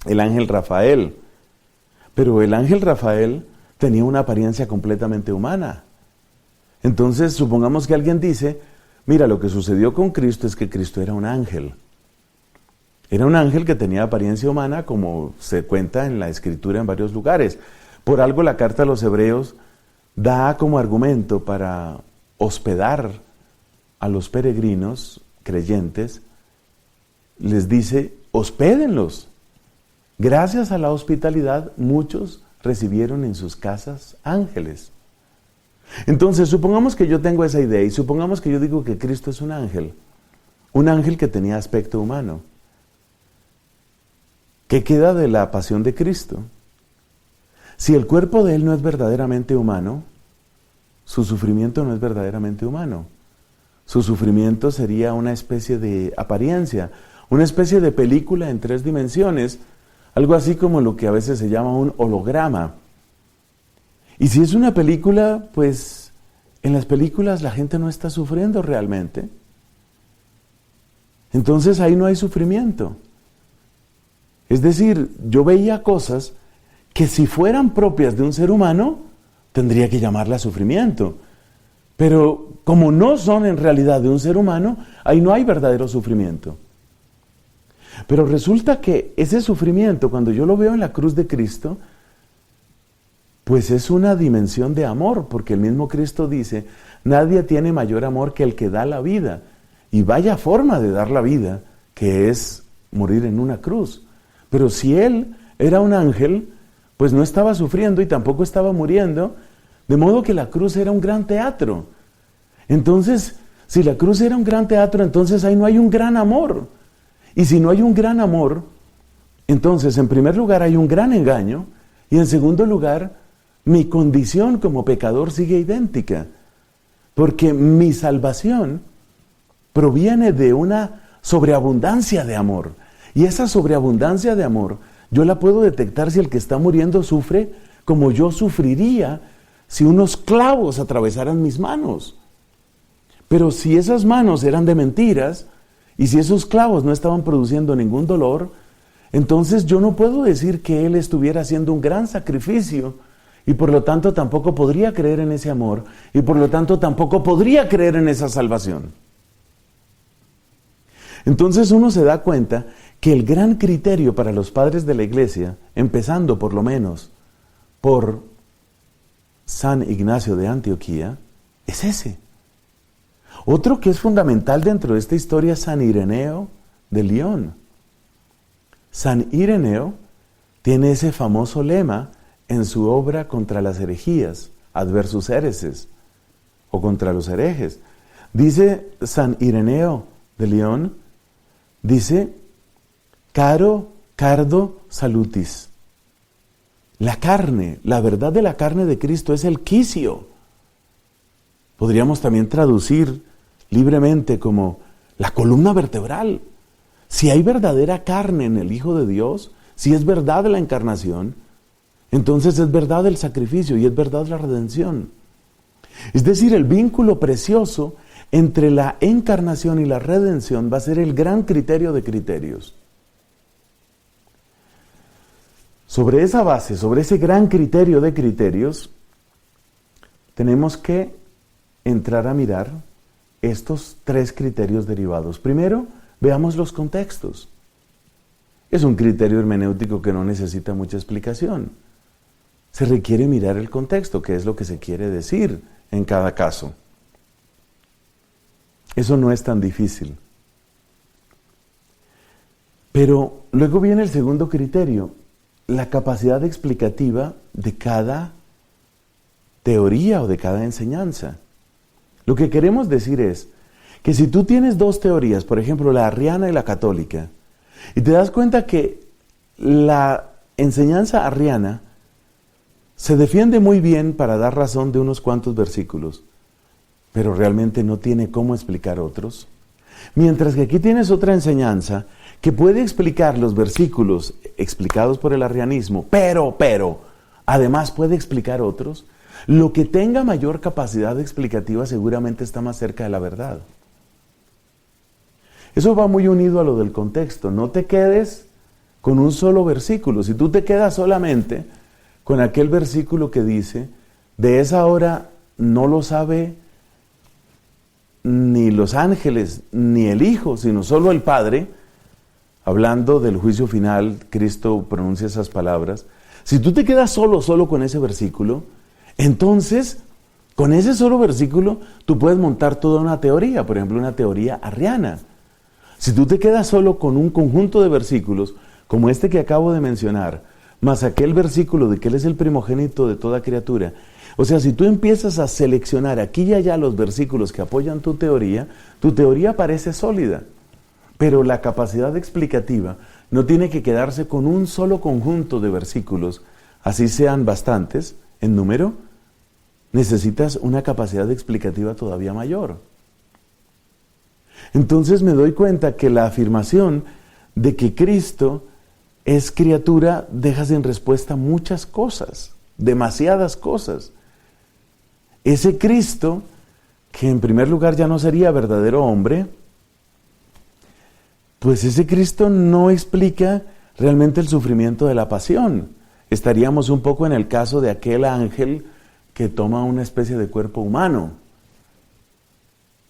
el ángel Rafael. Pero el ángel Rafael tenía una apariencia completamente humana. Entonces, supongamos que alguien dice: mira, lo que sucedió con Cristo es que Cristo era un ángel. Era un ángel que tenía apariencia humana, como se cuenta en la Escritura en varios lugares. Por algo la carta a los Hebreos da como argumento para hospedar a los peregrinos creyentes, les dice: hospédenlos. Gracias a la hospitalidad, muchos recibieron en sus casas ángeles. Entonces, supongamos que yo tengo esa idea y supongamos que yo digo que Cristo es un ángel que tenía aspecto humano. ¿Qué queda de la pasión de Cristo? Si el cuerpo de Él no es verdaderamente humano, su sufrimiento no es verdaderamente humano. Su sufrimiento sería una especie de apariencia, una especie de película en 3 dimensiones, algo así como lo que a veces se llama un holograma. Y si es una película, pues en las películas la gente no está sufriendo realmente. Entonces ahí no hay sufrimiento. Es decir, yo veía cosas que si fueran propias de un ser humano, tendría que llamarlas sufrimiento. Pero como no son en realidad de un ser humano, ahí no hay verdadero sufrimiento. Pero resulta que ese sufrimiento, cuando yo lo veo en la cruz de Cristo, pues es una dimensión de amor, porque el mismo Cristo dice, nadie tiene mayor amor que el que da la vida. Y vaya forma de dar la vida, que es morir en una cruz. Pero si Él era un ángel, pues no estaba sufriendo y tampoco estaba muriendo, de modo que la cruz era un gran teatro. Entonces, si la cruz era un gran teatro, entonces ahí no hay un gran amor. Y si no hay un gran amor, entonces en primer lugar hay un gran engaño, y en segundo lugar, mi condición como pecador sigue idéntica. Porque mi salvación proviene de una sobreabundancia de amor. Y esa sobreabundancia de amor, yo la puedo detectar si el que está muriendo sufre como yo sufriría si unos clavos atravesaran mis manos. Pero si esas manos eran de mentiras, y si esos clavos no estaban produciendo ningún dolor, entonces yo no puedo decir que Él estuviera haciendo un gran sacrificio, y por lo tanto tampoco podría creer en ese amor, y por lo tanto tampoco podría creer en esa salvación. Entonces uno se da cuenta que el gran criterio para los padres de la iglesia, empezando por lo menos por San Ignacio de Antioquía, es ese. Otro que es fundamental dentro de esta historia es San Ireneo de León. San Ireneo tiene ese famoso lema en su obra contra las herejías, Adversus Hereses, o contra los herejes. Dice San Ireneo de León, dice, caro cardo salutis. La carne, la verdad de la carne de Cristo es el quicio. Podríamos también traducir libremente como la columna vertebral. Si hay verdadera carne en el Hijo de Dios, si es verdad la encarnación, entonces es verdad el sacrificio y es verdad la redención. Es decir, el vínculo precioso entre la encarnación y la redención va a ser el gran criterio de criterios. Sobre esa base, sobre ese gran criterio de criterios, tenemos que entrar a mirar estos 3 criterios derivados. Primero, veamos los contextos. Es un criterio hermenéutico que no necesita mucha explicación. Se requiere mirar el contexto, qué es lo que se quiere decir en cada caso. Eso no es tan difícil. Pero luego viene el segundo criterio, la capacidad explicativa de cada teoría o de cada enseñanza. Lo que queremos decir es que si tú tienes 2 teorías, por ejemplo la arriana y la católica, y te das cuenta que la enseñanza arriana se defiende muy bien para dar razón de unos cuantos versículos, pero realmente no tiene cómo explicar otros, mientras que aquí tienes otra enseñanza que puede explicar los versículos explicados por el arrianismo, pero, además puede explicar otros. Lo que tenga mayor capacidad explicativa seguramente está más cerca de la verdad. Eso va muy unido a lo del contexto. No te quedes con un solo versículo. Si tú te quedas solamente con aquel versículo que dice, de esa hora no lo sabe ni los ángeles ni el Hijo, sino solo el Padre, hablando del juicio final, Cristo pronuncia esas palabras. Si tú te quedas solo con ese versículo, entonces, con ese solo versículo, tú puedes montar toda una teoría, por ejemplo, una teoría arriana. Si tú te quedas solo con un conjunto de versículos, como este que acabo de mencionar, más aquel versículo de que Él es el primogénito de toda criatura, o sea, si tú empiezas a seleccionar aquí y allá los versículos que apoyan tu teoría parece sólida, pero la capacidad explicativa no tiene que quedarse con un solo conjunto de versículos, así sean bastantes en número, necesitas una capacidad explicativa todavía mayor. Entonces me doy cuenta que la afirmación de que Cristo es criatura deja sin respuesta muchas cosas, demasiadas cosas. Ese Cristo, que en primer lugar ya no sería verdadero hombre, pues ese Cristo no explica realmente el sufrimiento de la pasión. Estaríamos un poco en el caso de aquel ángel que toma una especie de cuerpo humano.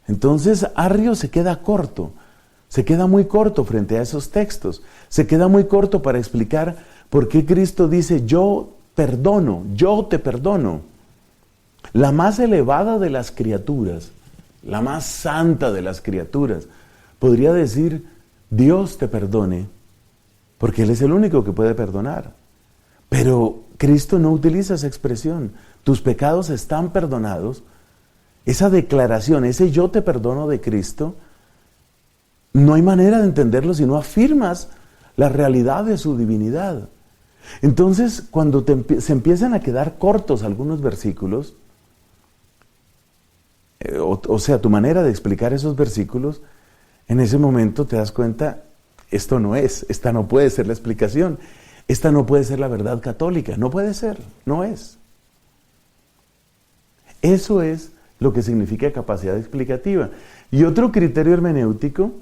Entonces Arrio se queda corto, se queda muy corto frente a esos textos, se queda muy corto para explicar por qué Cristo dice yo perdono, yo te perdono. La más elevada de las criaturas, la más santa de las criaturas, podría decir Dios te perdone, porque Él es el único que puede perdonar. Pero Cristo no utiliza esa expresión, tus pecados están perdonados. Esa declaración, ese yo te perdono de Cristo, no hay manera de entenderlo si no afirmas la realidad de su divinidad. Entonces, cuando se empiezan a quedar cortos algunos versículos, o sea, tu manera de explicar esos versículos, en ese momento te das cuenta, esta no puede ser la explicación, esta no puede ser la verdad católica, no puede ser, no es. Eso es lo que significa capacidad explicativa. Y otro criterio hermenéutico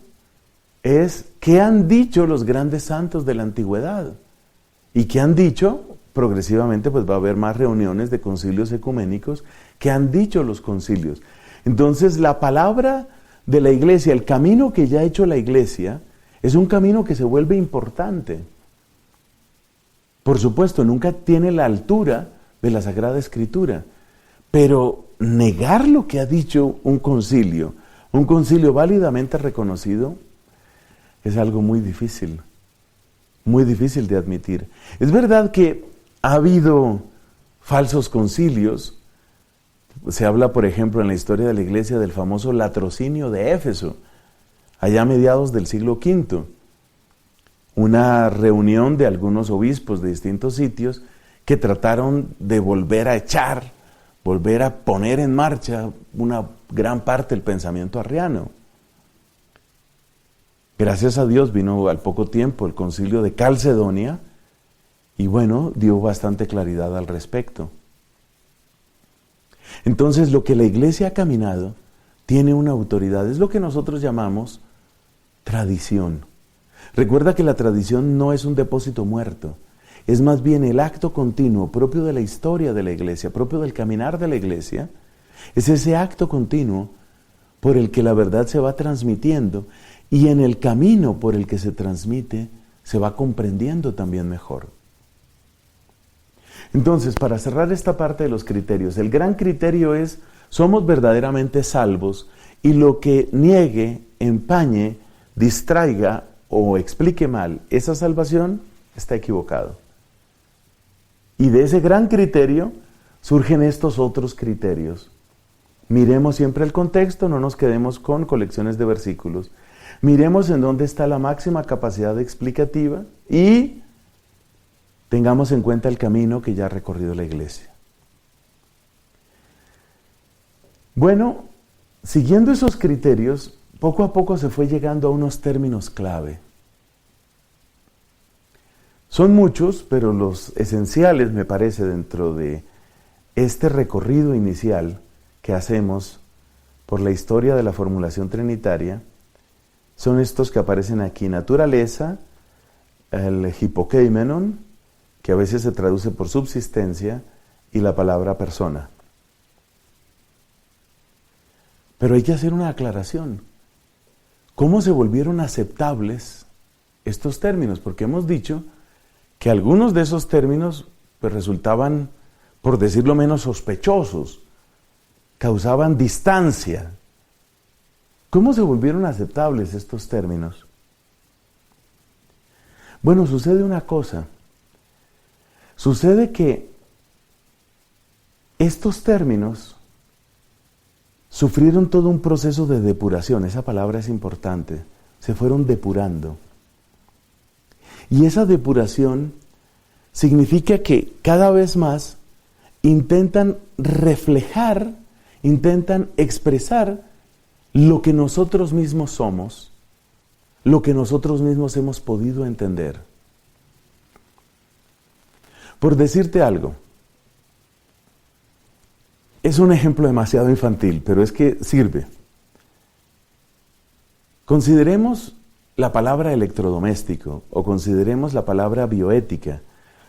es qué han dicho los grandes santos de la antigüedad. Y qué han dicho, progresivamente pues va a haber más reuniones de concilios ecuménicos, qué han dicho los concilios. Entonces la palabra de la iglesia, el camino que ya ha hecho la iglesia, es un camino que se vuelve importante. Por supuesto, nunca tiene la altura de la Sagrada Escritura, pero negar lo que ha dicho un concilio válidamente reconocido, es algo muy difícil de admitir. Es verdad que ha habido falsos concilios. Se habla, por ejemplo, en la historia de la iglesia del famoso latrocinio de Éfeso, allá a mediados del siglo V. Una reunión de algunos obispos de distintos sitios que trataron de volver a poner en marcha una gran parte del pensamiento arriano. Gracias a Dios vino al poco tiempo el concilio de Calcedonia y bueno, dio bastante claridad al respecto. Entonces lo que la iglesia ha caminado tiene una autoridad, es lo que nosotros llamamos tradición. Recuerda que la tradición no es un depósito muerto, es más bien el acto continuo propio de la historia de la iglesia, propio del caminar de la iglesia, es ese acto continuo por el que la verdad se va transmitiendo y en el camino por el que se transmite se va comprendiendo también mejor. Entonces, para cerrar esta parte de los criterios, el gran criterio es, somos verdaderamente salvos y lo que niegue, empañe, distraiga o explique mal esa salvación está equivocado. Y de ese gran criterio surgen estos otros criterios. Miremos siempre el contexto, no nos quedemos con colecciones de versículos. Miremos en dónde está la máxima capacidad explicativa y tengamos en cuenta el camino que ya ha recorrido la iglesia. Bueno, siguiendo esos criterios, poco a poco se fue llegando a unos términos clave. Son muchos, pero los esenciales, me parece, dentro de este recorrido inicial que hacemos por la historia de la formulación trinitaria, son estos que aparecen aquí: naturaleza, el hipokeimenon, que a veces se traduce por subsistencia, y la palabra persona. Pero hay que hacer una aclaración. ¿Cómo se volvieron aceptables estos términos? Porque hemos dicho que algunos de esos términos pues, resultaban, por decirlo menos, sospechosos, causaban distancia. ¿Cómo se volvieron aceptables estos términos? Bueno, sucede una cosa. Sucede que estos términos sufrieron todo un proceso de depuración. Esa palabra es importante. Se fueron depurando. Y esa depuración significa que cada vez más intentan reflejar, intentan expresar lo que nosotros mismos somos, lo que nosotros mismos hemos podido entender. Por decirte algo, es un ejemplo demasiado infantil, pero es que sirve. Consideremos la palabra electrodoméstico, o consideremos la palabra bioética,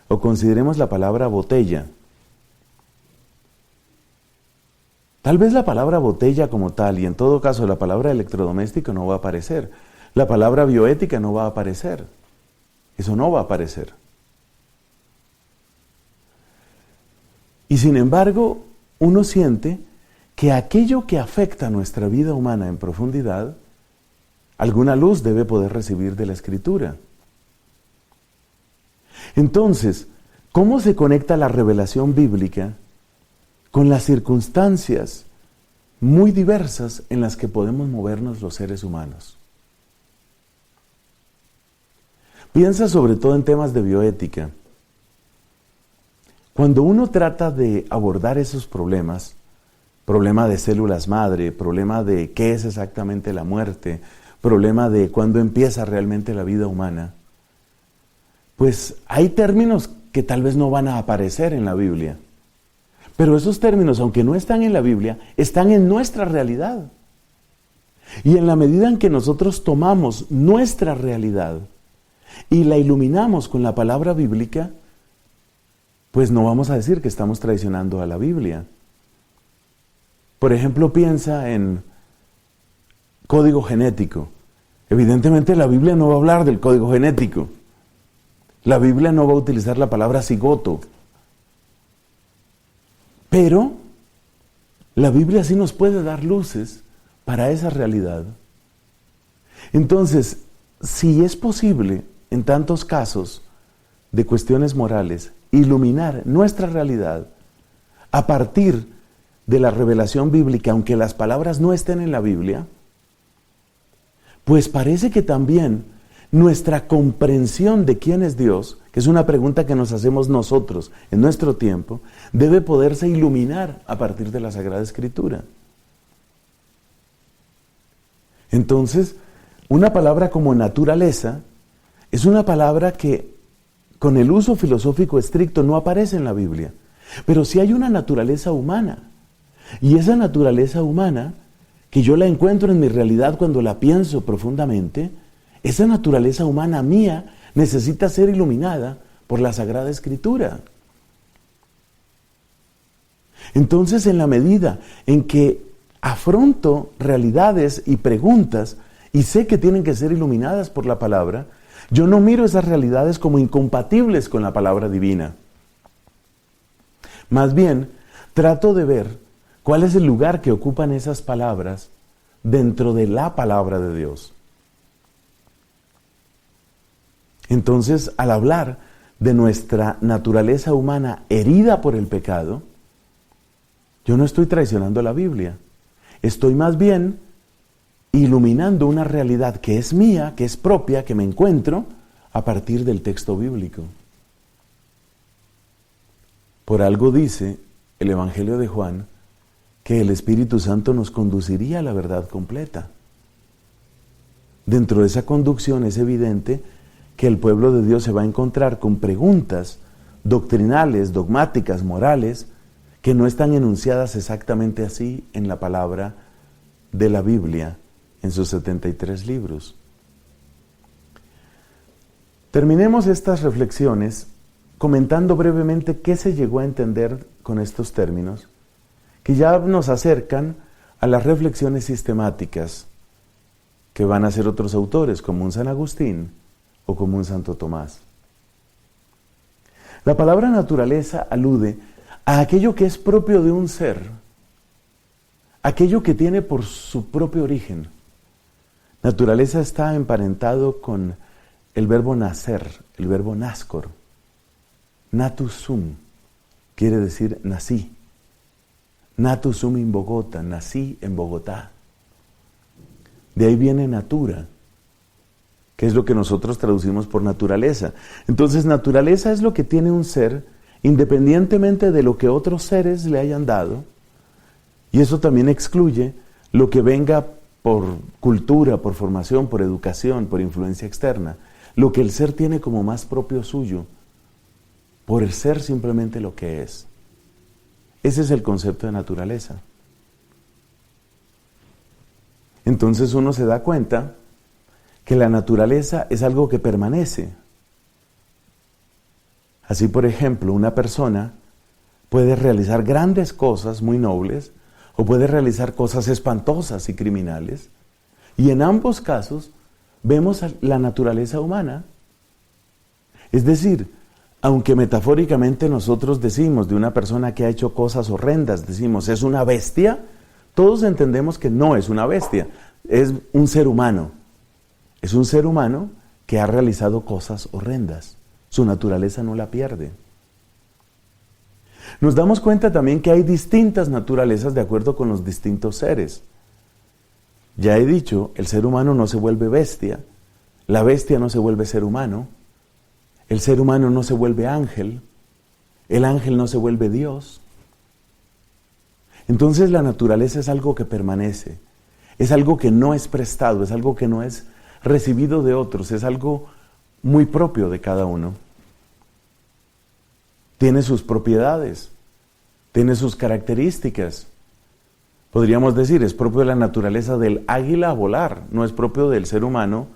o consideremos la palabra botella. Tal vez la palabra botella como tal, y en todo caso la palabra electrodoméstico no va a aparecer. La palabra bioética no va a aparecer. Eso no va a aparecer. Y sin embargo, uno siente que aquello que afecta a nuestra vida humana en profundidad, alguna luz debe poder recibir de la Escritura. Entonces, ¿cómo se conecta la revelación bíblica con las circunstancias muy diversas en las que podemos movernos los seres humanos? Piensa sobre todo en temas de bioética. Cuando uno trata de abordar esos problemas, problema de células madre, problema de qué es exactamente la muerte, problema de cuándo empieza realmente la vida humana, pues hay términos que tal vez no van a aparecer en la Biblia. Pero esos términos, aunque no están en la Biblia, están en nuestra realidad. Y en la medida en que nosotros tomamos nuestra realidad y la iluminamos con la palabra bíblica, pues no vamos a decir que estamos traicionando a la Biblia. Por ejemplo, piensa en código genético. Evidentemente la Biblia no va a hablar del código genético. La Biblia no va a utilizar la palabra cigoto. Pero la Biblia sí nos puede dar luces para esa realidad. Entonces, si es posible, en tantos casos de cuestiones morales, iluminar nuestra realidad a partir de la revelación bíblica, aunque las palabras no estén en la Biblia, pues parece que también nuestra comprensión de quién es Dios, que es una pregunta que nos hacemos nosotros en nuestro tiempo, debe poderse iluminar a partir de la Sagrada Escritura. Entonces, una palabra como naturaleza es una palabra que con el uso filosófico estricto no aparece en la Biblia, pero sí hay una naturaleza humana. Y esa naturaleza humana, que yo la encuentro en mi realidad cuando la pienso profundamente, esa naturaleza humana mía necesita ser iluminada por la Sagrada Escritura. Entonces, en la medida en que afronto realidades y preguntas y sé que tienen que ser iluminadas por la palabra, yo no miro esas realidades como incompatibles con la palabra divina. Más bien, trato de ver cuál es el lugar que ocupan esas palabras dentro de la palabra de Dios. Entonces, al hablar de nuestra naturaleza humana herida por el pecado, yo no estoy traicionando la Biblia. Estoy más bien iluminando una realidad que es mía, que es propia, que me encuentro a partir del texto bíblico. Por algo dice el Evangelio de Juan que el Espíritu Santo nos conduciría a la verdad completa. Dentro de esa conducción es evidente que el pueblo de Dios se va a encontrar con preguntas doctrinales, dogmáticas, morales, que no están enunciadas exactamente así en la palabra de la Biblia, en sus 73 libros. Terminemos estas reflexiones comentando brevemente qué se llegó a entender con estos términos, que ya nos acercan a las reflexiones sistemáticas que van a hacer otros autores, como un San Agustín o como un Santo Tomás. La palabra naturaleza alude a aquello que es propio de un ser, aquello que tiene por su propio origen. Naturaleza está emparentado con el verbo nacer, el verbo nascor. Natus sum quiere decir nací. Natus sum in Bogotá, nací en Bogotá. De ahí viene natura, que es lo que nosotros traducimos por naturaleza. Entonces, naturaleza es lo que tiene un ser independientemente de lo que otros seres le hayan dado, y eso también excluye lo que venga por cultura, por formación, por educación, por influencia externa, lo que el ser tiene como más propio suyo, por el ser simplemente lo que es. Ese es el concepto de naturaleza. Entonces uno se da cuenta que la naturaleza es algo que permanece. Así, por ejemplo, una persona puede realizar grandes cosas muy nobles o puede realizar cosas espantosas y criminales. Y en ambos casos vemos la naturaleza humana. Es decir, aunque metafóricamente nosotros decimos de una persona que ha hecho cosas horrendas, decimos es una bestia, todos entendemos que no es una bestia, es un ser humano. Es un ser humano que ha realizado cosas horrendas. Su naturaleza no la pierde. Nos damos cuenta también que hay distintas naturalezas de acuerdo con los distintos seres. Ya he dicho, el ser humano no se vuelve bestia, la bestia no se vuelve ser humano, el ser humano no se vuelve ángel, el ángel no se vuelve Dios. Entonces la naturaleza es algo que permanece, es algo que no es prestado, es algo que no es recibido de otros, es algo muy propio de cada uno. Tiene sus propiedades, tiene sus características. Podríamos decir, es propio de la naturaleza del águila volar, no es propio del ser humano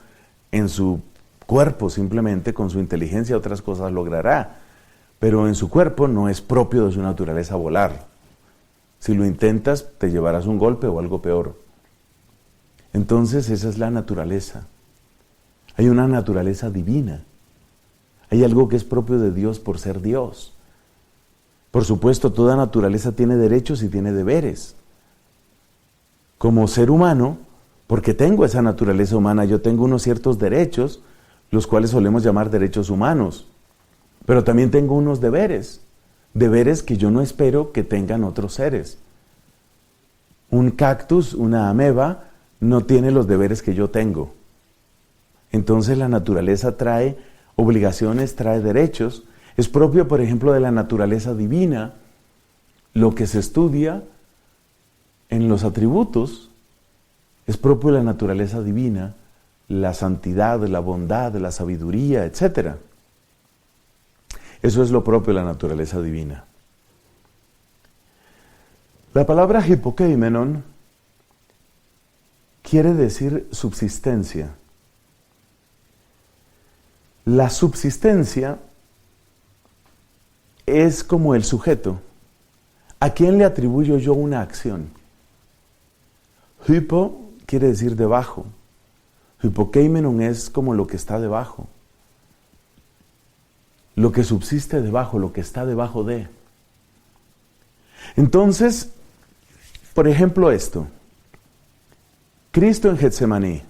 en su cuerpo, simplemente con su inteligencia otras cosas logrará, pero en su cuerpo no es propio de su naturaleza volar. Si lo intentas, te llevarás un golpe o algo peor. Entonces esa es la naturaleza. Hay una naturaleza divina. Hay algo que es propio de Dios por ser Dios. Por supuesto, toda naturaleza tiene derechos y tiene deberes. Como ser humano, porque tengo esa naturaleza humana, yo tengo unos ciertos derechos, los cuales solemos llamar derechos humanos. Pero también tengo unos deberes, deberes que yo no espero que tengan otros seres. Un cactus, una ameba, no tiene los deberes que yo tengo. Entonces la naturaleza trae obligaciones, trae derechos. Es propio, por ejemplo, de la naturaleza divina, lo que se estudia en los atributos, es propio de la naturaleza divina, la santidad, la bondad, la sabiduría, etc. Eso es lo propio de la naturaleza divina. La palabra hipokeimenon quiere decir subsistencia. La subsistencia es como el sujeto. ¿A quién le atribuyo yo una acción? Hypo quiere decir debajo. Hipokeimenon es como lo que está debajo. Lo que subsiste debajo, lo que está debajo de. Entonces, por ejemplo esto. Cristo en Getsemaní.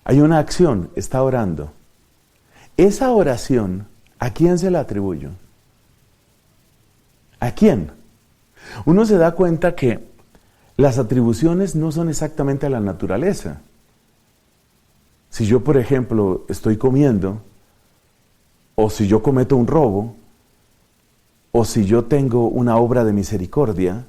Hay una acción, está orando. Esa oración, ¿a quién se la atribuyo? ¿A quién? Uno se da cuenta que las atribuciones no son exactamente a la naturaleza. Si yo, por ejemplo, estoy comiendo, o si yo cometo un robo, o si yo tengo una obra de misericordia,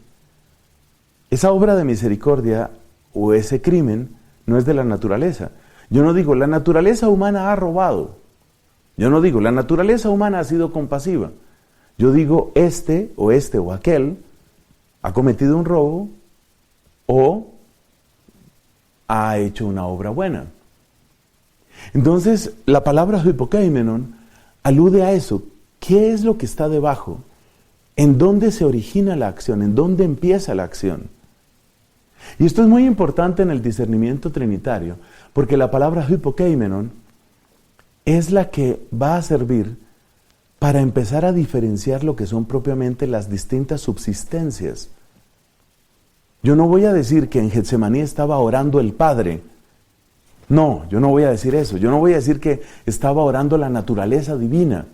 esa obra de misericordia o ese crimen no es de la naturaleza. Yo no digo, la naturaleza humana ha robado. Yo no digo, la naturaleza humana ha sido compasiva. Yo digo, este o aquel ha cometido un robo o ha hecho una obra buena. Entonces, la palabra hipokeimenon alude a eso. ¿Qué es lo que está debajo? ¿En dónde se origina la acción? ¿En dónde empieza la acción? Y esto es muy importante en el discernimiento trinitario, porque la palabra hipokeimenon es la que va a servir para empezar a diferenciar lo que son propiamente las distintas subsistencias. Yo no voy a decir que en Getsemaní estaba orando el Padre. No, yo no voy a decir eso. Yo no voy a decir que estaba orando la naturaleza divina.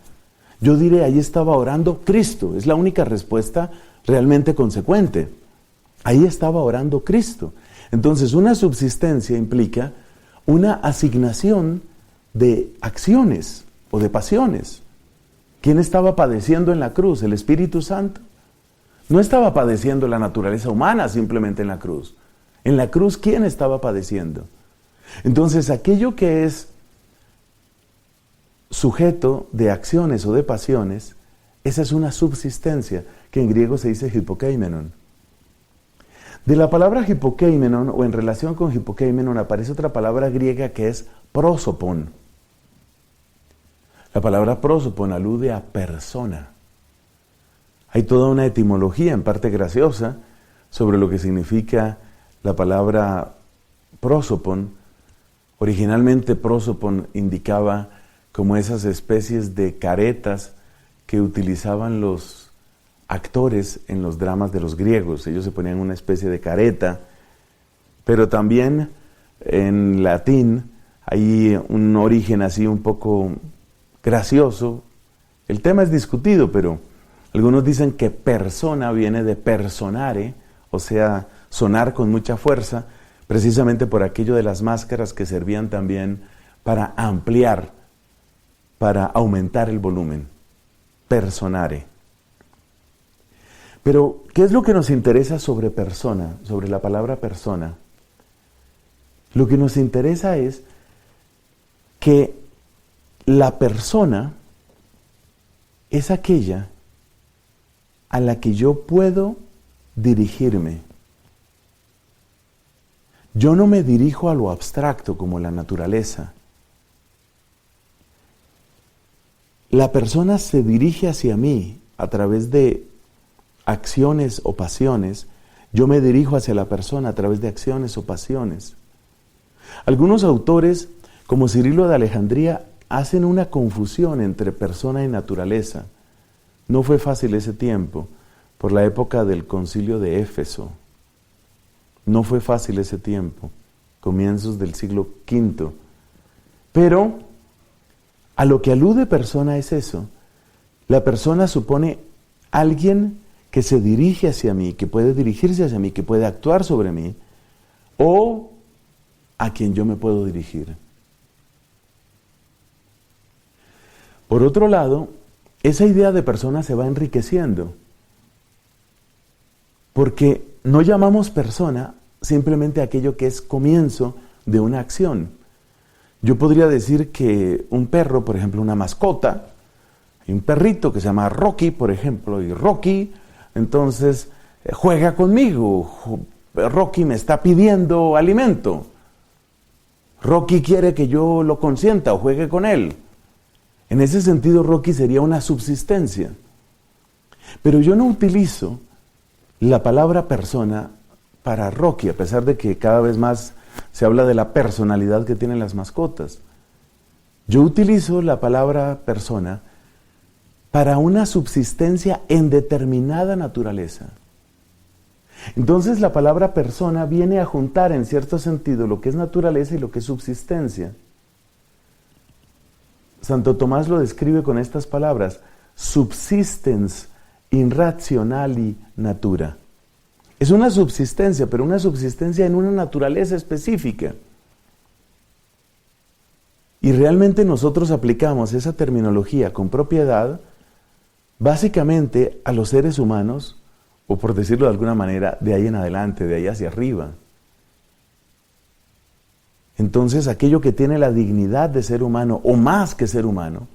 Yo diré, ahí estaba orando Cristo. Es la única respuesta realmente consecuente. Ahí estaba orando Cristo. Entonces, una subsistencia implica una asignación de acciones o de pasiones. ¿Quién estaba padeciendo en la cruz? ¿El Espíritu Santo? No estaba padeciendo la naturaleza humana simplemente en la cruz. En la cruz, ¿quién estaba padeciendo? Entonces, aquello que es sujeto de acciones o de pasiones, esa es una subsistencia, que en griego se dice hipokeimenon. De la palabra hipokeimenon, o en relación con hipokeimenon, aparece otra palabra griega que es prosopon. La palabra prosopon alude a persona. Hay toda una etimología, en parte graciosa, sobre lo que significa la palabra prosopon. Originalmente prosopon indicaba como esas especies de caretas que utilizaban los actores en los dramas de los griegos. Ellos se ponían una especie de careta, pero también en latín hay un origen así un poco gracioso. El tema es discutido, pero algunos dicen que persona viene de personare, o sea, sonar con mucha fuerza, precisamente por aquello de las máscaras que servían también para ampliar, para aumentar el volumen. Personare. Pero, ¿qué es lo que nos interesa sobre persona, sobre la palabra persona? Lo que nos interesa es que la persona es aquella a la que yo puedo dirigirme. Yo no me dirijo a lo abstracto como la naturaleza. La persona se dirige hacia mí a través de acciones o pasiones. Yo me dirijo hacia la persona a través de acciones o pasiones. Algunos autores, como Cirilo de Alejandría, hacen una confusión entre persona y naturaleza. No fue fácil ese tiempo, por la época del concilio de Éfeso. No fue fácil ese tiempo, comienzos del siglo V. Pero a lo que alude persona es eso. La persona supone alguien que se dirige hacia mí, que puede dirigirse hacia mí, que puede actuar sobre mí, o a quien yo me puedo dirigir. Por otro lado, esa idea de persona se va enriqueciendo, porque no llamamos persona simplemente aquello que es comienzo de una acción. Yo podría decir que un perro, por ejemplo, una mascota, hay un perrito que se llama Rocky, por ejemplo, y Rocky, entonces, juega conmigo. Rocky me está pidiendo alimento. Rocky quiere que yo lo consienta o juegue con él. En ese sentido, Rocky sería una subsistencia. Pero yo no utilizo la palabra persona para Rocky, a pesar de que cada vez más se habla de la personalidad que tienen las mascotas. Yo utilizo la palabra persona para una subsistencia en determinada naturaleza. Entonces la palabra persona viene a juntar en cierto sentido lo que es naturaleza y lo que es subsistencia. Santo Tomás lo describe con estas palabras: subsistens in rationali natura. Es una subsistencia, pero una subsistencia en una naturaleza específica. Y realmente nosotros aplicamos esa terminología con propiedad básicamente a los seres humanos, o por decirlo de alguna manera, de ahí en adelante, de ahí hacia arriba. Entonces, aquello que tiene la dignidad de ser humano, o más que ser humano,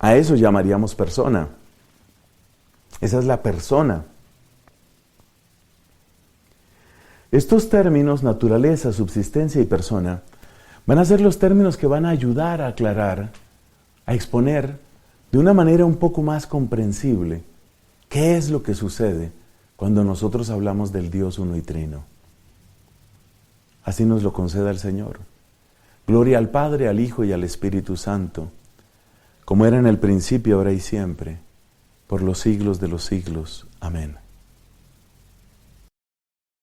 a eso llamaríamos persona. Esa es la persona. Estos términos, naturaleza, subsistencia y persona, van a ser los términos que van a ayudar a aclarar, a exponer de una manera un poco más comprensible qué es lo que sucede cuando nosotros hablamos del Dios uno y trino. Así nos lo conceda el Señor. Gloria al Padre, al Hijo y al Espíritu Santo, como era en el principio, ahora y siempre, por los siglos de los siglos. Amén.